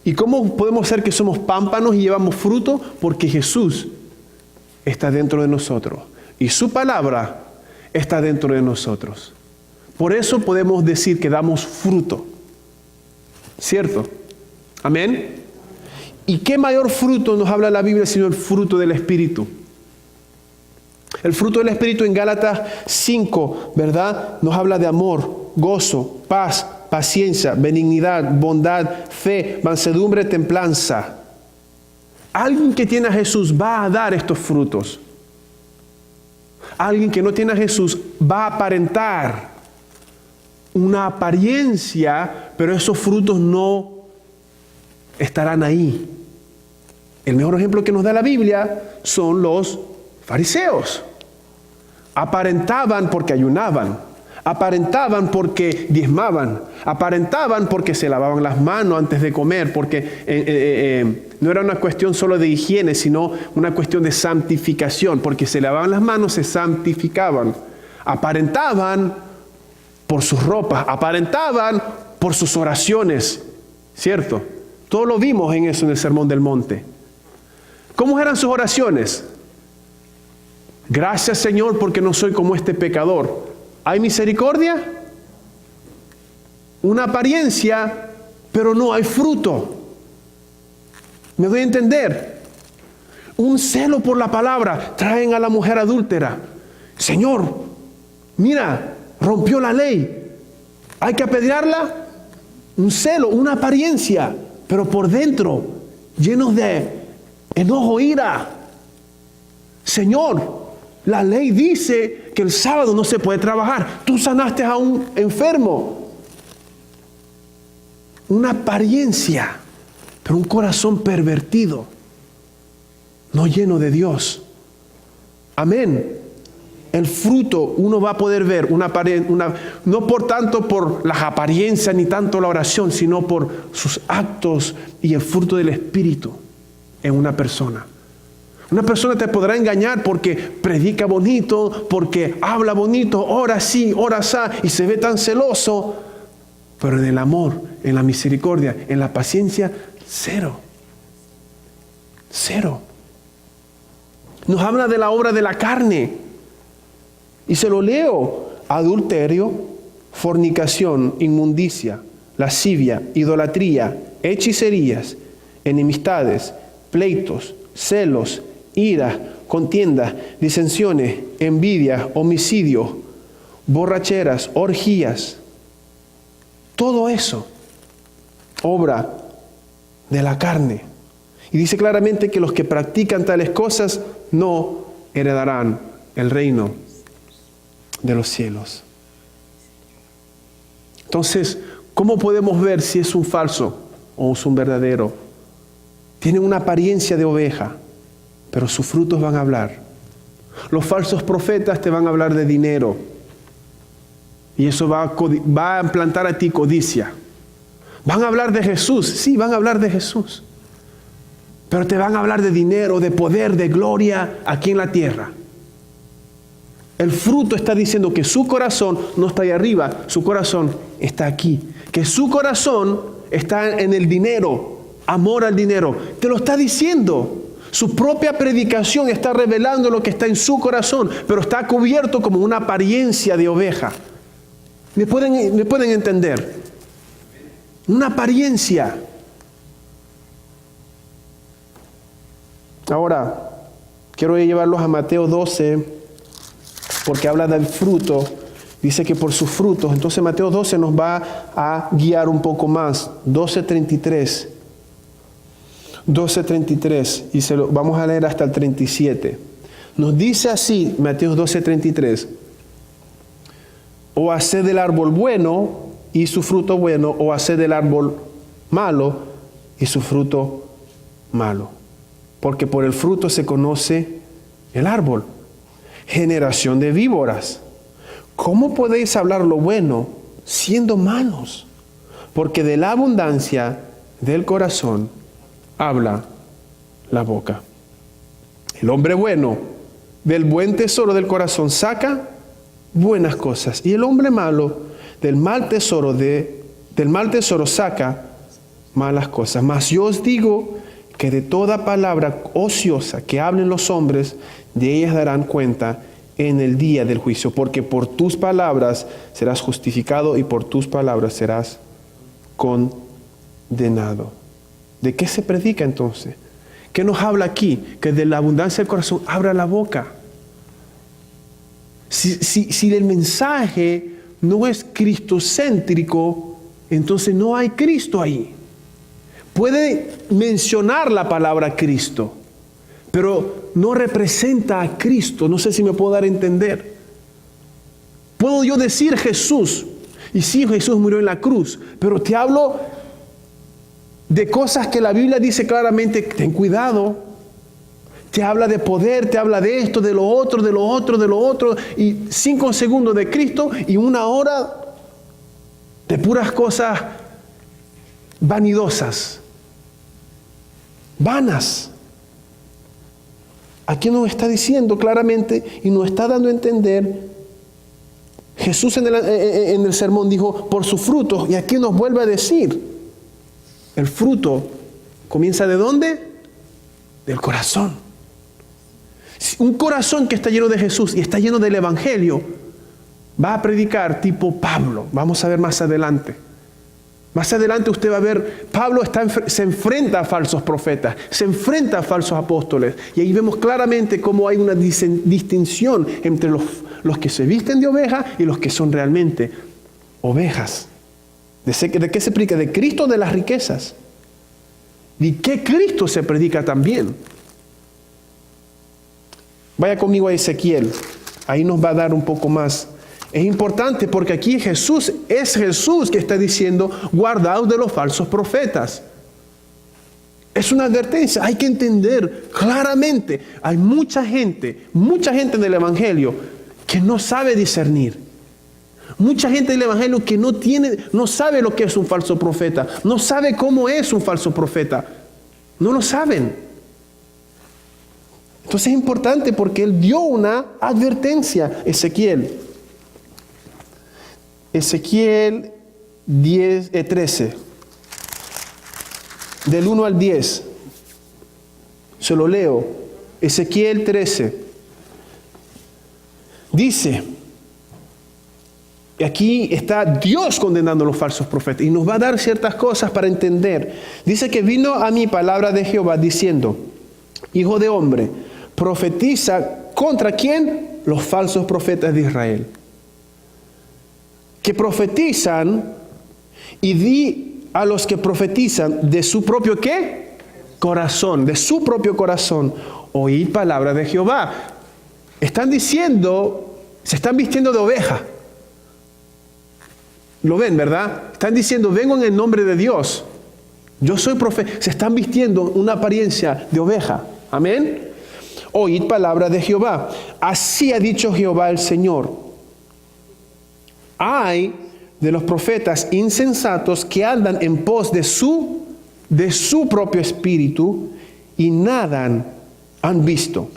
¿Y cómo podemos ser que somos pámpanos y llevamos fruto? Porque Jesús está dentro de nosotros y su palabra está dentro de nosotros. Por eso podemos decir que damos fruto. ¿Cierto? Amén. ¿Y qué mayor fruto nos habla la Biblia sino el fruto del Espíritu? El fruto del Espíritu en Gálatas 5, ¿verdad? Nos habla de amor, gozo, paz, paciencia, benignidad, bondad, fe, mansedumbre, templanza. Alguien que tiene a Jesús va a dar estos frutos. Alguien que no tiene a Jesús va a aparentar una apariencia, pero esos frutos no estarán ahí. El mejor ejemplo que nos da la Biblia son los fariseos. Aparentaban porque ayunaban, aparentaban porque diezmaban, aparentaban porque se lavaban las manos antes de comer, porque no era una cuestión solo de higiene, sino una cuestión de santificación, porque se lavaban las manos, se santificaban. Aparentaban por sus ropas, aparentaban por sus oraciones, ¿cierto? Todo lo vimos en eso en el Sermón del Monte. ¿Cómo eran sus oraciones? Gracias, Señor, porque no soy como este pecador. ¿Hay misericordia? Una apariencia, pero no hay fruto. ¿Me doy a entender? Un celo por la palabra. Traen a la mujer adúltera. Señor, mira, rompió la ley. ¿Hay que apedrearla? Un celo, una apariencia, pero por dentro, llenos de enojo, ira. Señor, la ley dice que el sábado no se puede trabajar. Tú sanaste a un enfermo. Una apariencia, pero un corazón pervertido, no lleno de Dios. Amén. El fruto uno va a poder ver, no por tanto por las apariencias ni tanto la oración, sino por sus actos y el fruto del Espíritu en una persona. Una persona te podrá engañar porque predica bonito, porque habla bonito, ora sí, ora asá, y se ve tan celoso, pero en el amor, en la misericordia, en la paciencia, cero. Cero. Nos habla de la obra de la carne. Y se lo leo: adulterio, fornicación, inmundicia, lascivia, idolatría, hechicerías, enemistades, pleitos, celos, ira, contiendas, disensiones, envidia, homicidio, borracheras, orgías. Todo eso, obra de la carne. Y dice claramente que los que practican tales cosas no heredarán el reino de los cielos. Entonces, ¿cómo podemos ver si es un falso o es un verdadero? Tienen una apariencia de oveja, pero sus frutos van a hablar. Los falsos profetas te van a hablar de dinero, y eso va a implantar a ti codicia. Van a hablar de Jesús, sí, van a hablar de Jesús, pero te van a hablar de dinero, de poder, de gloria aquí en la tierra. El fruto está diciendo que su corazón no está ahí arriba, su corazón está aquí. Que su corazón está en el dinero, amor al dinero. Te lo está diciendo. Su propia predicación está revelando lo que está en su corazón, pero está cubierto como una apariencia de oveja. ¿Me pueden entender? Una apariencia. Ahora, quiero llevarlos a Mateo 12, porque habla del fruto. Dice que por sus frutos. Entonces Mateo 12 nos va a guiar un poco más. 12:33. 12:33, y vamos a leer hasta el 37. Nos dice así, Mateo 12:33, o haced del árbol bueno y su fruto bueno, o haced del árbol malo y su fruto malo. Porque por el fruto se conoce el árbol. Generación de víboras, ¿cómo podéis hablar lo bueno siendo malos? Porque de la abundancia del corazón habla la boca. El hombre bueno del buen tesoro del corazón saca buenas cosas, y el hombre malo del mal tesoro saca malas cosas. Mas yo os digo que de toda palabra ociosa que hablen los hombres, de ellas darán cuenta en el día del juicio, porque por tus palabras serás justificado y por tus palabras serás condenado. ¿De qué se predica entonces? ¿Qué nos habla aquí? Que de la abundancia del corazón abra la boca. Si el mensaje no es cristocéntrico, entonces no hay Cristo ahí. Puede mencionar la palabra Cristo, pero no representa a Cristo. No sé si me puedo dar a entender. Puedo yo decir Jesús, y sí, Jesús murió en la cruz, pero te hablo de cosas que la Biblia dice claramente: ten cuidado. Te habla de poder, te habla de esto, de lo otro, de lo otro, de lo otro, y 5 segundos de Cristo y 1 hora de puras cosas vanidosas, vanas. Aquí nos está diciendo claramente y nos está dando a entender. Jesús en el sermón dijo: por sus frutos, y aquí nos vuelve a decir: el fruto comienza ¿de dónde? Del corazón. Un corazón que está lleno de Jesús y está lleno del Evangelio va a predicar tipo Pablo. Vamos a ver más adelante. Más adelante usted va a ver, Pablo se enfrenta a falsos profetas, se enfrenta a falsos apóstoles. Y ahí vemos claramente cómo hay una distinción entre los que se visten de oveja y los que son realmente ovejas. ¿De qué se predica? ¿De Cristo o de las riquezas? ¿Y qué Cristo se predica también? Vaya conmigo a Ezequiel. Ahí nos va a dar un poco más. Es importante porque aquí es Jesús que está diciendo: guardaos de los falsos profetas. Es una advertencia, hay que entender claramente. Hay mucha gente en el Evangelio que no sabe discernir. Mucha gente del Evangelio que no sabe lo que es un falso profeta, no sabe cómo es un falso profeta. No lo saben. Entonces es importante porque él dio una advertencia. Ezequiel 13, del 1 al 10. Se lo leo. Ezequiel 13. Dice, y aquí está Dios condenando a los falsos profetas y nos va a dar ciertas cosas para entender. Dice que vino a mí palabra de Jehová diciendo: hijo de hombre, profetiza contra ¿quién? Los falsos profetas de Israel, que profetizan, y di a los que profetizan de su propio ¿qué? Corazón, de su propio corazón, oíd palabra de Jehová. Están diciendo, se están vistiendo de oveja. Lo ven, ¿verdad? Están diciendo: vengo en el nombre de Dios. Yo soy profeta. Se están vistiendo una apariencia de oveja. Amén. Oíd palabra de Jehová. Así ha dicho Jehová el Señor: hay de los profetas insensatos que andan en pos de su propio espíritu y nada han visto.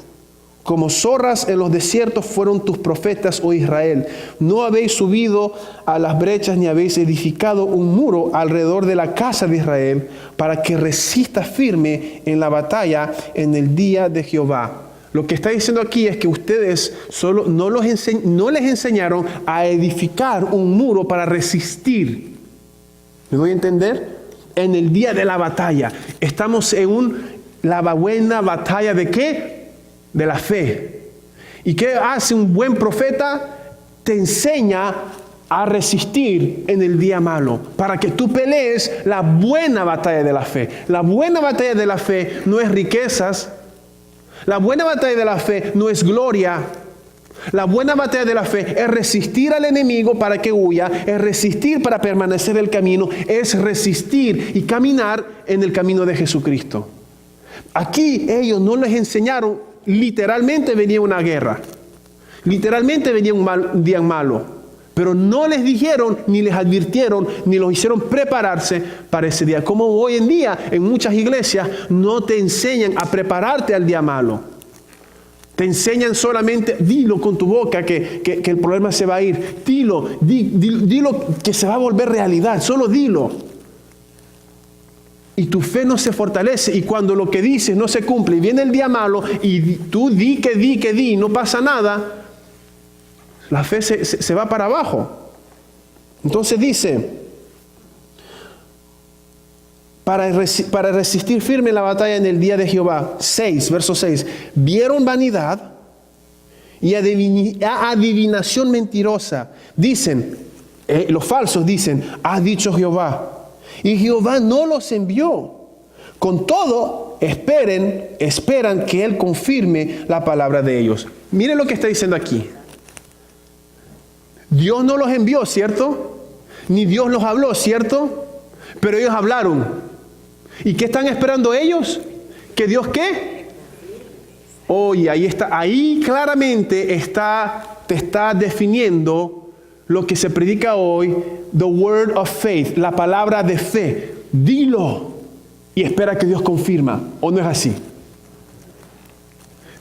Como zorras en los desiertos fueron tus profetas, oh Israel. No habéis subido a las brechas ni habéis edificado un muro alrededor de la casa de Israel para que resista firme en la batalla en el día de Jehová. Lo que está diciendo aquí es que ustedes no les enseñaron a edificar un muro para resistir. ¿Me doy a entender? En el día de la batalla. Estamos en la buena batalla ¿de qué? De la fe. ¿Y qué hace un buen profeta? Te enseña a resistir en el día malo, para que tú pelees la buena batalla de la fe. La buena batalla de la fe no es riquezas, la buena batalla de la fe no es gloria. La buena batalla de la fe es resistir al enemigo para que huya, es resistir para permanecer en el camino, es resistir y caminar en el camino de Jesucristo. Aquí ellos no les enseñaron, literalmente venía una guerra, literalmente venía un día malo, pero no les dijeron, ni les advirtieron, ni los hicieron prepararse para ese día. Como hoy en día en muchas iglesias no te enseñan a prepararte al día malo. Te enseñan solamente, dilo con tu boca que el problema se va a ir. Dilo que se va a volver realidad, solo dilo. Y tu fe no se fortalece, y cuando lo que dices no se cumple y viene el día malo y tú di, y no pasa nada, la fe se va para abajo. Entonces dice, para resistir firme la batalla en el día de Jehová. 6, verso 6. Vieron vanidad y adivinación mentirosa. Dicen, los falsos dicen, ha dicho Jehová. Y Jehová no los envió. Con todo, esperan que Él confirme la palabra de ellos. Miren lo que está diciendo aquí. Dios no los envió, ¿cierto? Ni Dios los habló, ¿cierto? Pero ellos hablaron. ¿Y qué están esperando ellos? ¿Que Dios qué? Oye, ahí está, ahí claramente te está definiendo lo que se predica hoy, the word of faith, la palabra de fe. Dilo y espera que Dios confirma, ¿o no es así?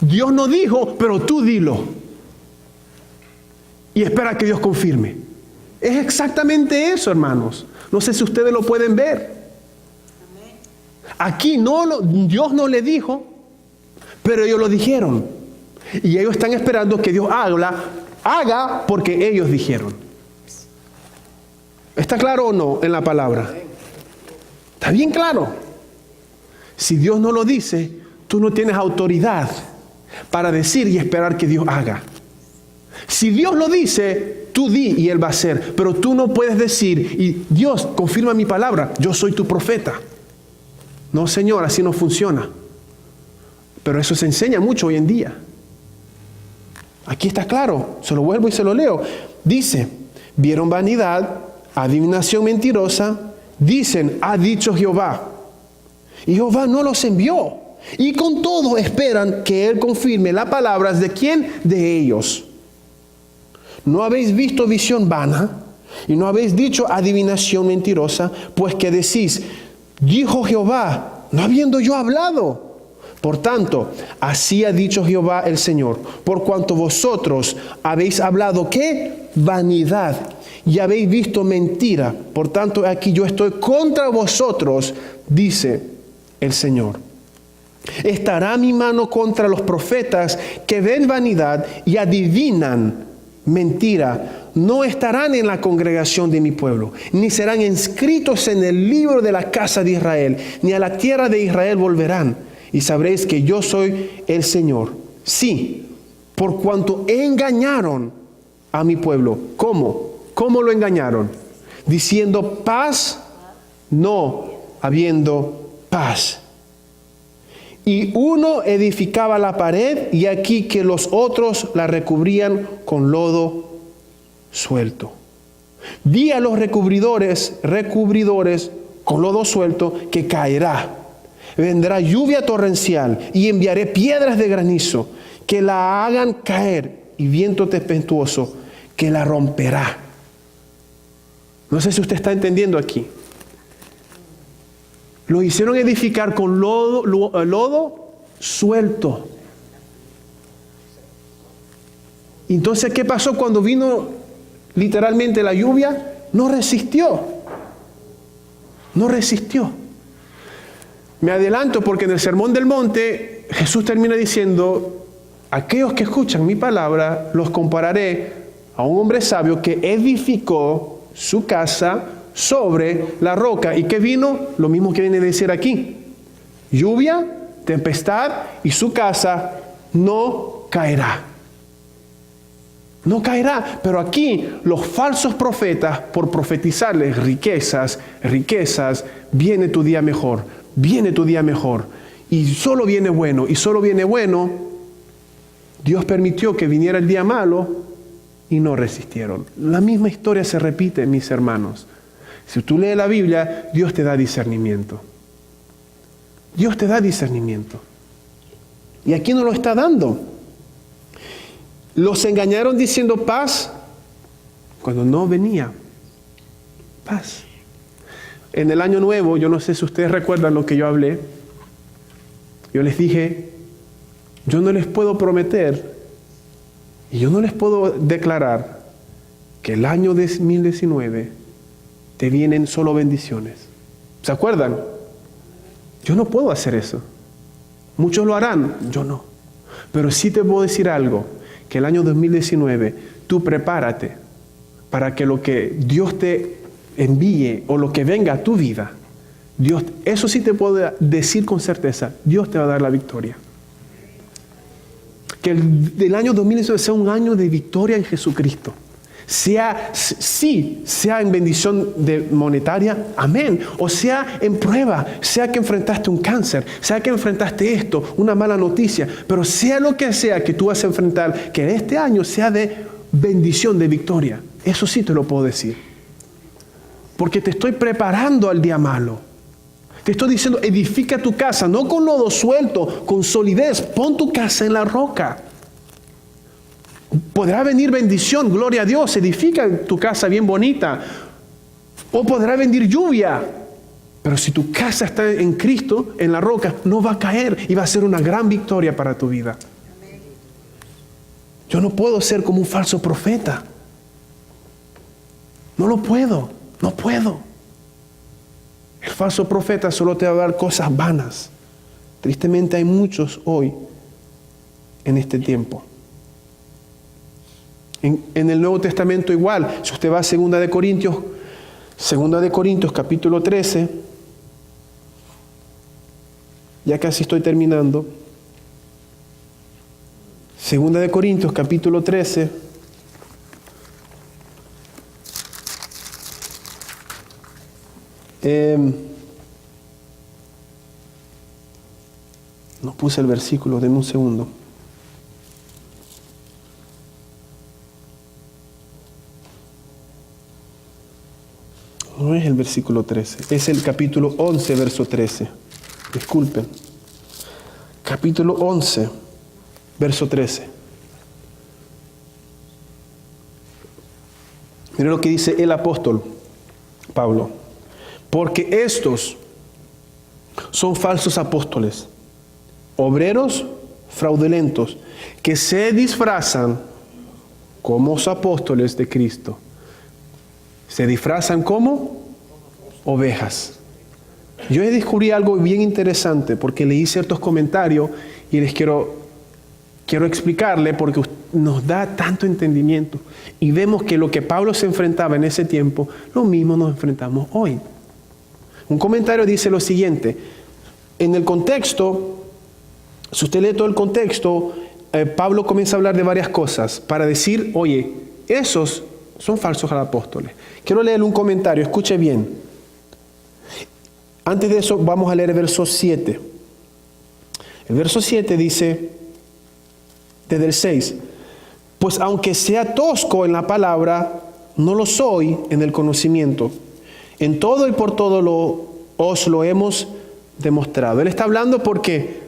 Dios no dijo, pero tú dilo y espera que Dios confirme. Es exactamente eso, hermanos. No sé si ustedes lo pueden ver. Aquí Dios no le dijo, pero ellos lo dijeron. Y ellos están esperando que Dios haga porque ellos dijeron. ¿Está claro o no en la palabra? Está bien claro. Si Dios no lo dice, tú no tienes autoridad para decir y esperar que Dios haga. Si Dios lo dice, tú di y Él va a hacer. Pero tú no puedes decir, y Dios confirma mi palabra, yo soy tu profeta. No, Señor, así no funciona. Pero eso se enseña mucho hoy en día. Aquí está claro, se lo vuelvo y se lo leo. Dice, vieron vanidad, adivinación mentirosa, dicen, ha dicho Jehová. Y Jehová no los envió. Y con todo esperan que Él confirme las palabras de ¿quién? De ellos. ¿No habéis visto visión vana? Y no habéis dicho adivinación mentirosa, pues que decís, dijo Jehová, no habiendo yo hablado. Por tanto, así ha dicho Jehová el Señor, por cuanto vosotros habéis hablado, ¿qué? Vanidad, y habéis visto mentira. Por tanto, aquí yo estoy contra vosotros, dice el Señor. Estará mi mano contra los profetas que ven vanidad y adivinan mentira. No estarán en la congregación de mi pueblo, ni serán inscritos en el libro de la casa de Israel, ni a la tierra de Israel volverán. Y sabréis que yo soy el Señor. Sí, por cuanto engañaron a mi pueblo. ¿Cómo? ¿Cómo lo engañaron? Diciendo paz, no habiendo paz. Y uno edificaba la pared, y aquí que los otros la recubrían con lodo suelto. Di a los recubridores con lodo suelto que caerá. Vendrá lluvia torrencial y enviaré piedras de granizo que la hagan caer, y viento tempestuoso que la romperá. No sé si usted está entendiendo aquí. Lo hicieron edificar con lodo suelto. Entonces, ¿qué pasó cuando vino literalmente la lluvia? No resistió. No resistió. Me adelanto porque en el Sermón del Monte Jesús termina diciendo, aquellos que escuchan mi palabra los compararé a un hombre sabio que edificó su casa sobre la roca. ¿Y qué vino? Lo mismo que viene a decir aquí. Lluvia, tempestad, y su casa no caerá. No caerá. Pero aquí los falsos profetas, por profetizarles riquezas, viene tu día mejor, viene tu día mejor. Y solo viene bueno, y solo viene bueno. Dios permitió que viniera el día malo y no resistieron. La misma historia se repite, mis hermanos. Si tú lees la Biblia, Dios te da discernimiento. Dios te da discernimiento. Y aquí no lo está dando. Los engañaron diciendo paz cuando no venía paz. En el año nuevo, yo no sé si ustedes recuerdan lo que yo hablé. Yo les dije, yo no les puedo prometer y yo no les puedo declarar que el año 2019 te vienen solo bendiciones. ¿Se acuerdan? Yo no puedo hacer eso. Muchos lo harán, yo no. Pero sí te puedo decir algo, que el año 2019 tú prepárate para que lo que Dios te envíe o lo que venga a tu vida, Dios, eso sí te puedo decir con certeza, Dios te va a dar la victoria. Que el año 2019 sea un año de victoria en Jesucristo. Sea en bendición monetaria, amén. O sea en prueba, sea que enfrentaste un cáncer, sea que enfrentaste esto, una mala noticia, pero sea lo que sea que tú vas a enfrentar, que este año sea de bendición, de victoria. Eso sí te lo puedo decir. Porque te estoy preparando al día malo. Te estoy diciendo, edifica tu casa, no con lodo suelto, con solidez. Pon tu casa en la roca. Podrá venir bendición, gloria a Dios, edifica tu casa bien bonita. O podrá venir lluvia. Pero si tu casa está en Cristo, en la roca, no va a caer y va a ser una gran victoria para tu vida. Yo no puedo ser como un falso profeta. No lo puedo, no puedo. El falso profeta solo te va a dar cosas vanas. Tristemente hay muchos hoy en este tiempo. En el Nuevo Testamento igual, si usted va a 2 de Corintios capítulo 13, ya casi estoy terminando. 2 de Corintios capítulo 13. No puse el versículo, denme un segundo. No es el versículo 13, es el capítulo 11, verso 13. Disculpen. Capítulo 11, verso 13. Miren lo que dice el apóstol Pablo. Porque estos son falsos apóstoles, obreros fraudulentos, que se disfrazan como los apóstoles de Cristo. Se disfrazan como ovejas. Yo descubrí algo bien interesante porque leí ciertos comentarios y les quiero explicarle porque nos da tanto entendimiento. Y vemos que lo que Pablo se enfrentaba en ese tiempo, lo mismo nos enfrentamos hoy. Un comentario dice lo siguiente. En el contexto, si usted lee todo el contexto, Pablo comienza a hablar de varias cosas para decir, oye, esos son falsos apóstoles. Quiero leerle un comentario, escuche bien. Antes de eso vamos a leer el verso 7. El verso 7 dice, desde el 6, pues aunque sea tosco en la palabra, no lo soy en el conocimiento. En todo y por todo os lo hemos demostrado. Él está hablando porque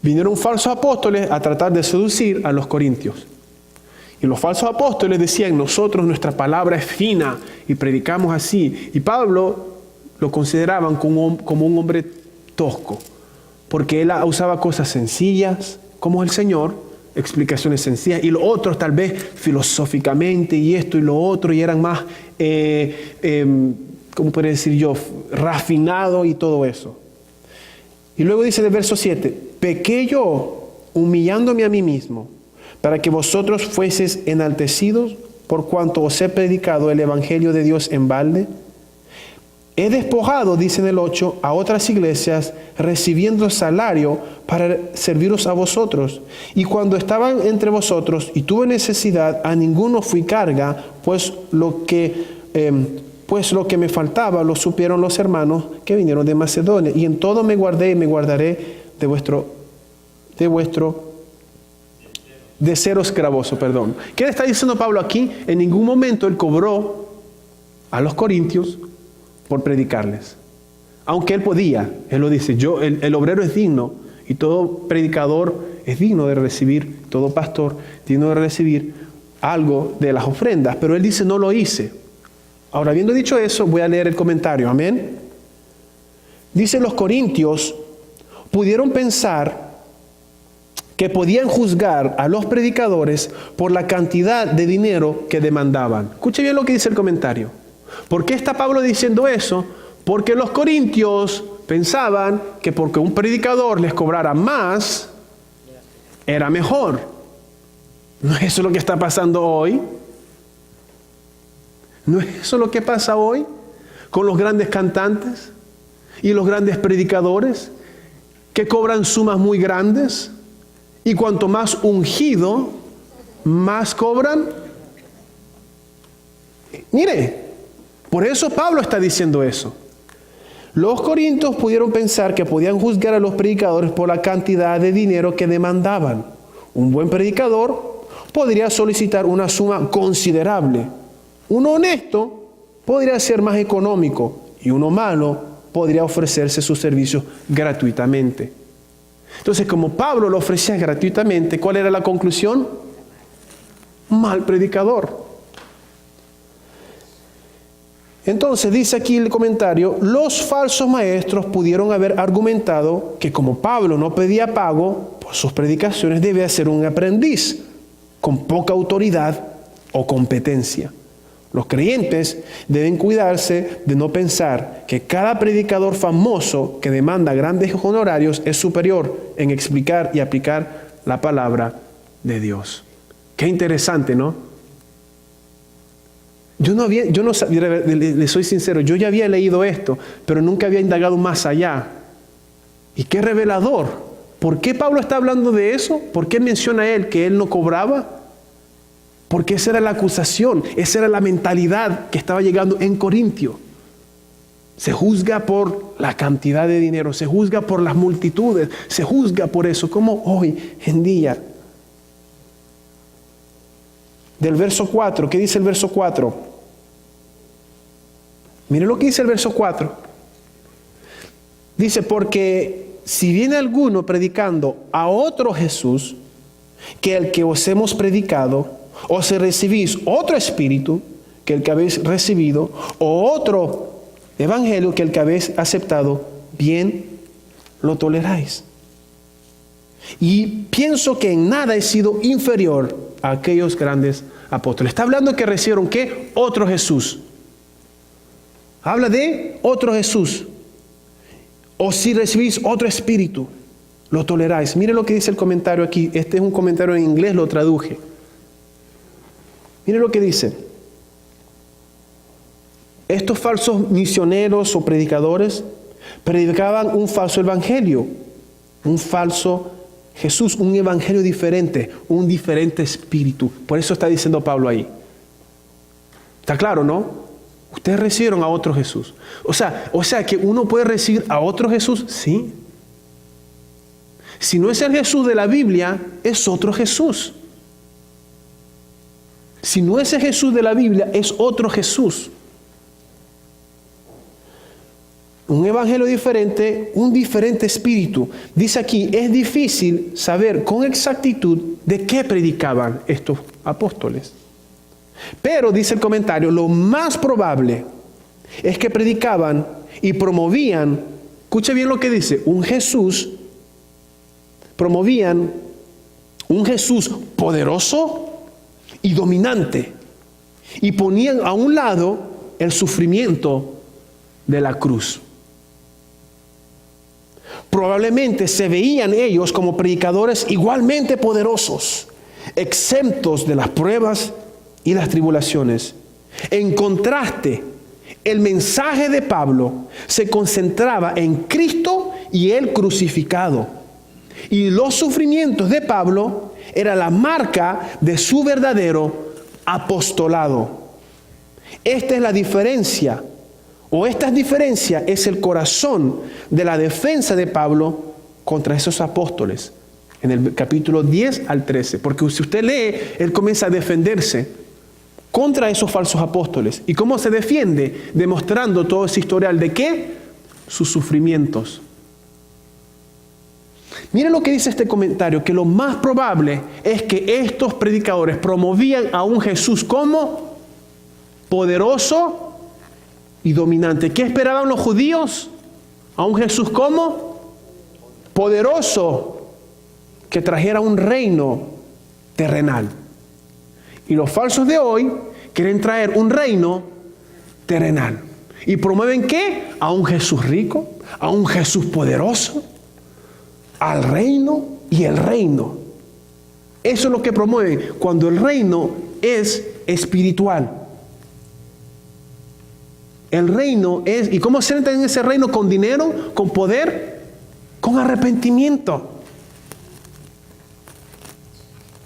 vinieron falsos apóstoles a tratar de seducir a los corintios. Y los falsos apóstoles decían, nuestra palabra es fina y predicamos así. Y Pablo lo consideraban como un hombre tosco, porque él usaba cosas sencillas, como el Señor, explicaciones sencillas, y los otros tal vez filosóficamente, y esto y lo otro, y eran más, ¿cómo podría decir yo?, rafinado y todo eso. Y luego dice en el verso 7, pequé yo humillándome a mí mismo, para que vosotros fueseis enaltecidos por cuanto os he predicado el evangelio de Dios en balde. he despojado, dice en el 8, a otras iglesias, recibiendo salario para serviros a vosotros. Y cuando estaban entre vosotros y tuve necesidad, a ninguno fui carga, pues lo que me faltaba lo supieron los hermanos que vinieron de Macedonia. Y en todo me guardé y me guardaré de seros gravoso, perdón. ¿Qué le está diciendo Pablo aquí? En ningún momento él cobró a los corintios por predicarles. Aunque él podía, él lo dice, el obrero es digno y todo predicador es digno de recibir, todo pastor digno de recibir algo de las ofrendas, pero él dice, no lo hice. Ahora, habiendo dicho eso, voy a leer el comentario, amén. Dice, los corintios pudieron pensar que podían juzgar a los predicadores por la cantidad de dinero que demandaban. Escuche bien lo que dice el comentario. ¿Por qué está Pablo diciendo eso? Porque los corintios pensaban que porque un predicador les cobrara más, era mejor. ¿No es eso lo que está pasando hoy? ¿No es eso lo que pasa hoy con los grandes cantantes y los grandes predicadores que cobran sumas muy grandes? Y cuanto más ungido, más cobran. Mire, por eso Pablo está diciendo eso. Los corintios pudieron pensar que podían juzgar a los predicadores por la cantidad de dinero que demandaban. Un buen predicador podría solicitar una suma considerable. Uno honesto podría ser más económico y uno malo podría ofrecerse sus servicios gratuitamente. Entonces, como Pablo lo ofrecía gratuitamente, ¿cuál era la conclusión? Mal predicador. Entonces, dice aquí el comentario, los falsos maestros pudieron haber argumentado que como Pablo no pedía pago por sus predicaciones, debía ser un aprendiz con poca autoridad o competencia. Los creyentes deben cuidarse de no pensar que cada predicador famoso que demanda grandes honorarios es superior en explicar y aplicar la palabra de Dios. Qué interesante, ¿no? Le soy sincero, yo ya había leído esto, pero nunca había indagado más allá. Y qué revelador. ¿Por qué Pablo está hablando de eso? ¿Por qué menciona él que él no cobraba? Porque esa era la acusación, esa era la mentalidad que estaba llegando en Corintio. Se juzga por la cantidad de dinero, se juzga por las multitudes, se juzga por eso, como hoy en día. Del verso 4, ¿qué dice el verso 4? Mire lo que dice el verso 4. Dice, porque si viene alguno predicando a otro Jesús que el que os hemos predicado, o si recibís otro espíritu que el que habéis recibido, o otro evangelio que el que habéis aceptado, bien lo toleráis. Y pienso que en nada he sido inferior a aquellos grandes apóstoles. Está hablando que recibieron ¿qué? Otro Jesús. Habla de otro Jesús. O si recibís otro espíritu, lo toleráis. Mire lo que dice el comentario aquí. Este es un comentario en inglés, lo traduje. Mire lo que dice. Estos falsos misioneros o predicadores predicaban un falso evangelio, un falso Jesús, un evangelio diferente, un diferente espíritu. Por eso está diciendo Pablo ahí. ¿Está claro, no? Ustedes recibieron a otro Jesús. O sea que uno puede recibir a otro Jesús, sí. Si no es el Jesús de la Biblia, es otro Jesús. Si no es el Jesús de la Biblia, es otro Jesús. Un evangelio diferente, un diferente espíritu. Dice aquí, es difícil saber con exactitud de qué predicaban estos apóstoles. Pero, dice el comentario, lo más probable es que predicaban y promovían, escuche bien lo que dice, promovían un Jesús poderoso y dominante, y ponían a un lado el sufrimiento de la cruz. Probablemente se veían ellos como predicadores igualmente poderosos, exentos de las pruebas y las tribulaciones. En contraste, el mensaje de Pablo se concentraba en Cristo y Él crucificado. Y los sufrimientos de Pablo era la marca de su verdadero apostolado. Esta es la diferencia, o esta diferencia es el corazón de la defensa de Pablo contra esos apóstoles. En el capítulo 10 al 13. Porque si usted lee, él comienza a defenderse contra esos falsos apóstoles. ¿Y cómo se defiende? Demostrando todo ese historial de ¿qué? Sus sufrimientos. Miren lo que dice este comentario, que lo más probable es que estos predicadores promovían a un Jesús como poderoso y dominante. ¿Qué esperaban los judíos? A un Jesús como poderoso, que trajera un reino terrenal. Y los falsos de hoy quieren traer un reino terrenal. ¿Y promueven qué? A un Jesús rico, a un Jesús poderoso, al reino y el reino. Eso es lo que promueven cuando el reino es espiritual. El reino es, ¿y cómo se entra en ese reino? Con dinero, con poder, con arrepentimiento.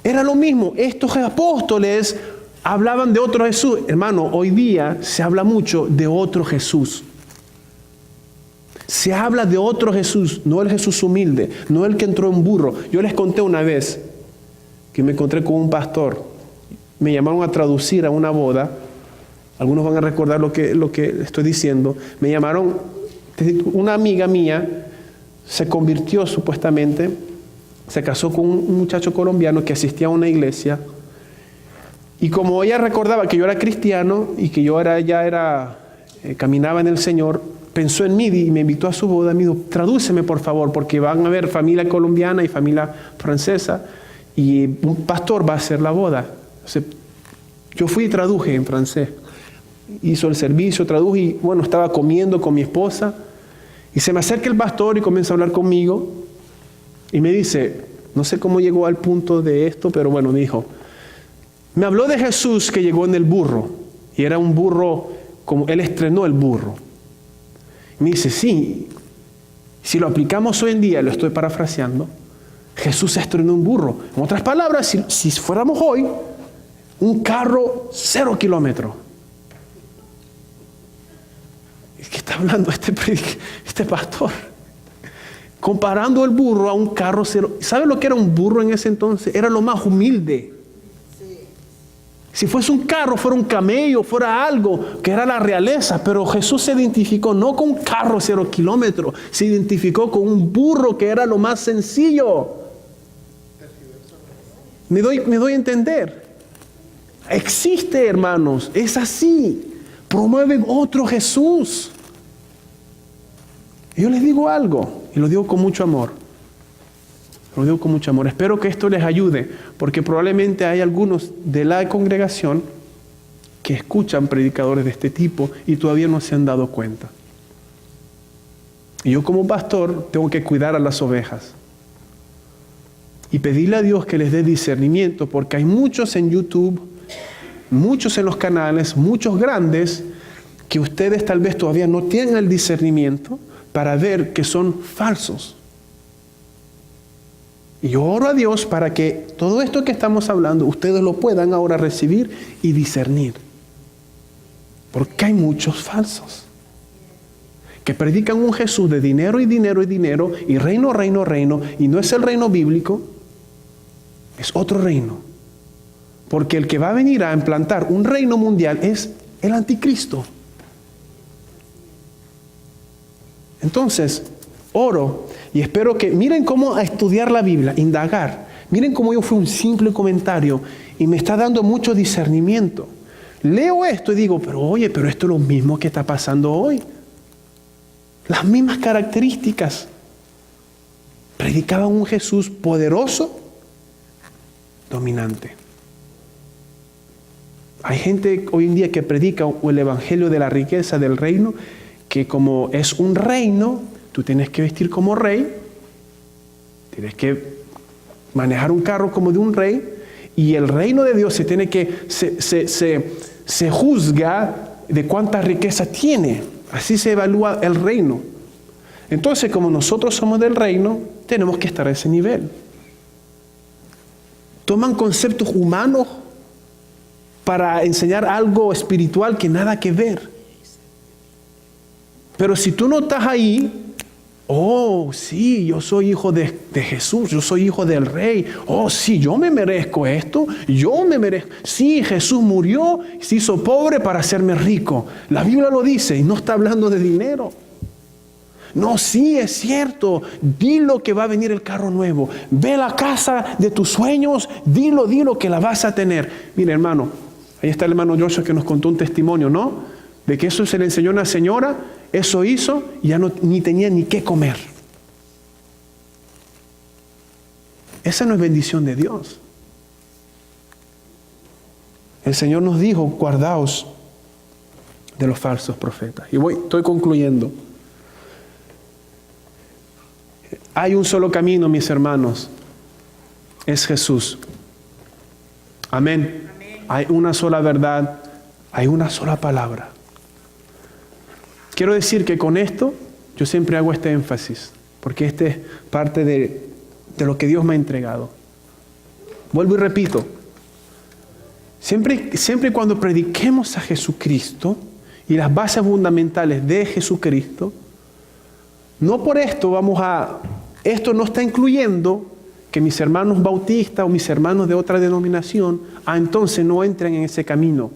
Era lo mismo. Estos apóstoles hablaban de otro Jesús. Hermano, hoy día se habla mucho de otro Jesús. Se habla de otro Jesús, no el Jesús humilde, no el que entró en burro. Yo les conté una vez que me encontré con un pastor. Me llamaron a traducir a una boda. Algunos van a recordar lo que estoy diciendo. Me llamaron, una amiga mía se convirtió supuestamente, se casó con un muchacho colombiano que asistía a una iglesia. Y como ella recordaba que yo era cristiano y que yo caminaba en el Señor, pensó en mí y me invitó a su boda. Me dijo, tradúceme por favor, porque van a haber familia colombiana y familia francesa y un pastor va a hacer la boda. Entonces, yo fui y traduje en francés. Hizo el servicio, traduje y bueno, estaba comiendo con mi esposa y se me acerca el pastor y comienza a hablar conmigo y me dice, no sé cómo llegó al punto de esto, pero bueno, me dijo, me habló de Jesús que llegó en el burro y era un burro, como él estrenó el burro. Y me dice, sí, si lo aplicamos hoy en día, lo estoy parafraseando, Jesús estrenó un burro. En otras palabras, si fuéramos hoy, un carro 0 kilómetros. ¿Qué está hablando este pastor? Comparando el burro a un carro 0. ¿Sabe lo que era un burro en ese entonces? Era lo más humilde. Si fuese un carro, fuera un camello, fuera algo que era la realeza, pero Jesús se identificó no con un carro 0 kilómetros, se identificó con un burro que era lo más sencillo. Me doy a entender. Existe, hermanos, es así. Promueven otro Jesús. Yo les digo algo, y lo digo con mucho amor. Lo digo con mucho amor. Espero que esto les ayude, porque probablemente hay algunos de la congregación que escuchan predicadores de este tipo y todavía no se han dado cuenta. Y yo como pastor tengo que cuidar a las ovejas y pedirle a Dios que les dé discernimiento, porque hay muchos en YouTube, muchos en los canales, muchos grandes, que ustedes tal vez todavía no tienen el discernimiento para ver que son falsos. Y yo oro a Dios para que todo esto que estamos hablando, ustedes lo puedan ahora recibir y discernir. Porque hay muchos falsos que predican un Jesús de dinero y dinero y dinero, y reino, reino, reino, y no es el reino bíblico, es otro reino. Porque el que va a venir a implantar un reino mundial es el anticristo. Entonces, oro y espero que miren cómo a estudiar la Biblia, indagar. Miren cómo yo fui un simple comentario y me está dando mucho discernimiento. Leo esto y digo, pero esto es lo mismo que está pasando hoy. Las mismas características. Predicaban un Jesús poderoso, dominante. Hay gente hoy en día que predica el evangelio de la riqueza del reino, que como es un reino, tú tienes que vestir como rey, tienes que manejar un carro como de un rey, y el reino de Dios se juzga de cuánta riqueza tiene. Así se evalúa el reino. Entonces, como nosotros somos del reino, tenemos que estar a ese nivel. Toman conceptos humanos para enseñar algo espiritual que nada que ver. Pero si tú no estás ahí, oh, sí, yo soy hijo de Jesús, yo soy hijo del Rey. Oh, sí, yo me merezco esto, yo me merezco. Sí, Jesús murió, se hizo pobre para hacerme rico. La Biblia lo dice y no está hablando de dinero. No, sí, es cierto. Dilo que va a venir el carro nuevo. Ve la casa de tus sueños, dilo que la vas a tener. Mire, hermano, ahí está el hermano Joshua que nos contó un testimonio, ¿no? De que eso se le enseñó a una señora, eso hizo y ya ni tenía ni qué comer. Esa no es bendición de Dios. El Señor nos dijo, guardaos de los falsos profetas. Y estoy concluyendo. Hay un solo camino, mis hermanos. Es Jesús. Amén. Hay una sola verdad. Hay una sola palabra. Quiero decir que con esto, yo siempre hago este énfasis, porque este es parte de lo que Dios me ha entregado. Vuelvo y repito, siempre cuando prediquemos a Jesucristo y las bases fundamentales de Jesucristo, no por esto esto no está incluyendo que mis hermanos bautistas o mis hermanos de otra denominación, entonces no entren en ese camino.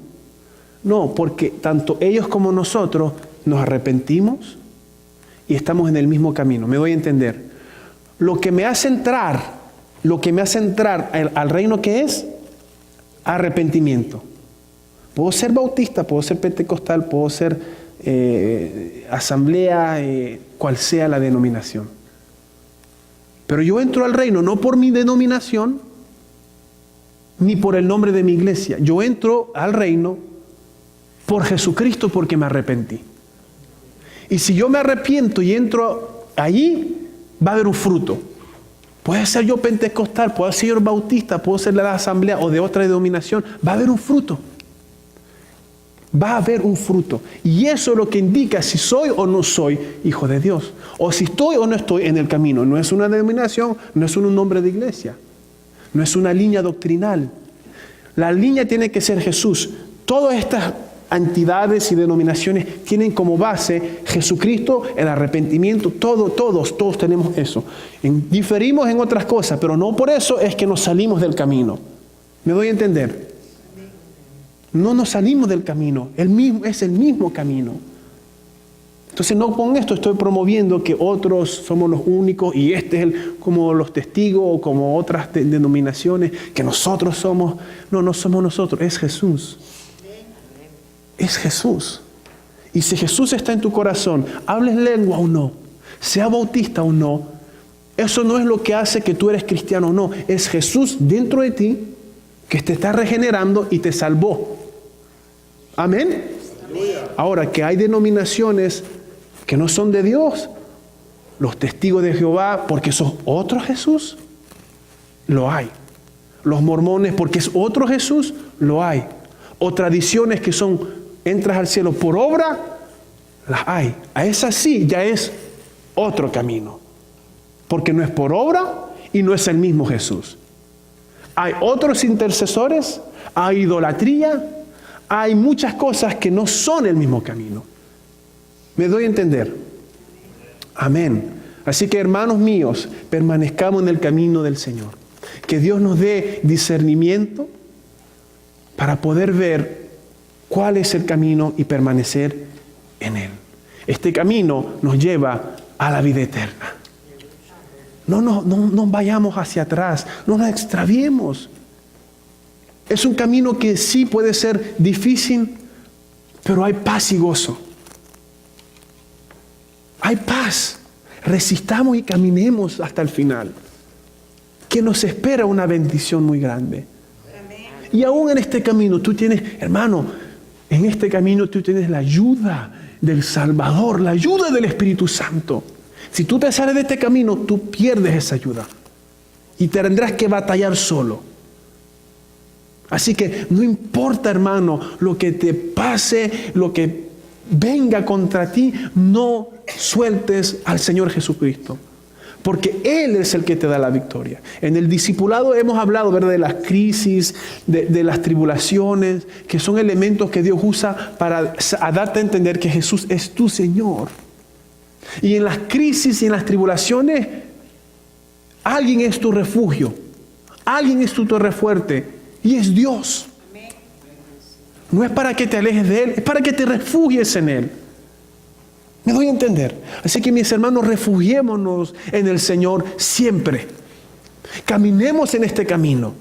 No, porque tanto ellos como nosotros nos arrepentimos y estamos en el mismo camino. Me doy a entender. Lo que me hace entrar al reino, que es arrepentimiento. Puedo ser bautista, puedo ser pentecostal, puedo ser asamblea, cual sea la denominación. Pero yo entro al reino no por mi denominación ni por el nombre de mi iglesia. Yo entro al reino por Jesucristo, porque me arrepentí. Y si yo me arrepiento y entro allí, va a haber un fruto. Puede ser yo pentecostal, puede ser yo bautista, puedo ser de la asamblea o de otra denominación. Va a haber un fruto. Va a haber un fruto. Y eso es lo que indica si soy o no soy hijo de Dios. O si estoy o no estoy en el camino. No es una denominación, no es un nombre de iglesia. No es una línea doctrinal. La línea tiene que ser Jesús. Todas estas entidades y denominaciones tienen como base Jesucristo, el arrepentimiento, todos tenemos eso. Diferimos en otras cosas, pero no por eso es que nos salimos del camino. ¿Me doy a entender? No nos salimos del camino, es el mismo camino. Entonces no con esto estoy promoviendo que otros somos los únicos y este es como los testigos o como otras denominaciones que nosotros somos. No somos nosotros, es Jesús. Es Jesús. Y si Jesús está en tu corazón, hables lengua o no, sea bautista o no, eso no es lo que hace que tú eres cristiano o no. Es Jesús dentro de ti que te está regenerando y te salvó. Amén. Ahora, que hay denominaciones que no son de Dios, los testigos de Jehová, porque son otro Jesús, lo hay. Los mormones, porque es otro Jesús, lo hay. O tradiciones que son entras al cielo por obra, las hay. A esa sí ya es otro camino, porque no es por obra y no es el mismo Jesús. Hay otros intercesores, hay idolatría, hay muchas cosas que no son el mismo camino. ¿Me doy a entender? Amén. Así que, hermanos míos, permanezcamos en el camino del Señor. Que Dios nos dé discernimiento para poder ver cuál es el camino y permanecer en él. Este camino nos lleva a la vida eterna. No vayamos hacia atrás, no nos extraviemos. Es un camino que sí puede ser difícil, pero hay paz y gozo. Hay paz. Resistamos y caminemos hasta el final, que nos espera una bendición muy grande. Y aún en este camino tú tienes, hermano, en este camino tú tienes la ayuda del Salvador, la ayuda del Espíritu Santo. Si tú te sales de este camino, tú pierdes esa ayuda y tendrás que batallar solo. Así que no importa, hermano, lo que te pase, lo que venga contra ti, no sueltes al Señor Jesucristo. Porque Él es el que te da la victoria. En el discipulado hemos hablado, ¿verdad?, de las crisis, de las tribulaciones, que son elementos que Dios usa para darte a entender que Jesús es tu Señor. Y en las crisis y en las tribulaciones, alguien es tu refugio. Alguien es tu torre fuerte. Y es Dios. No es para que te alejes de Él, es para que te refugies en Él. ¿Me doy a entender? Así que, mis hermanos, refugiémonos en el Señor siempre. Caminemos en este camino.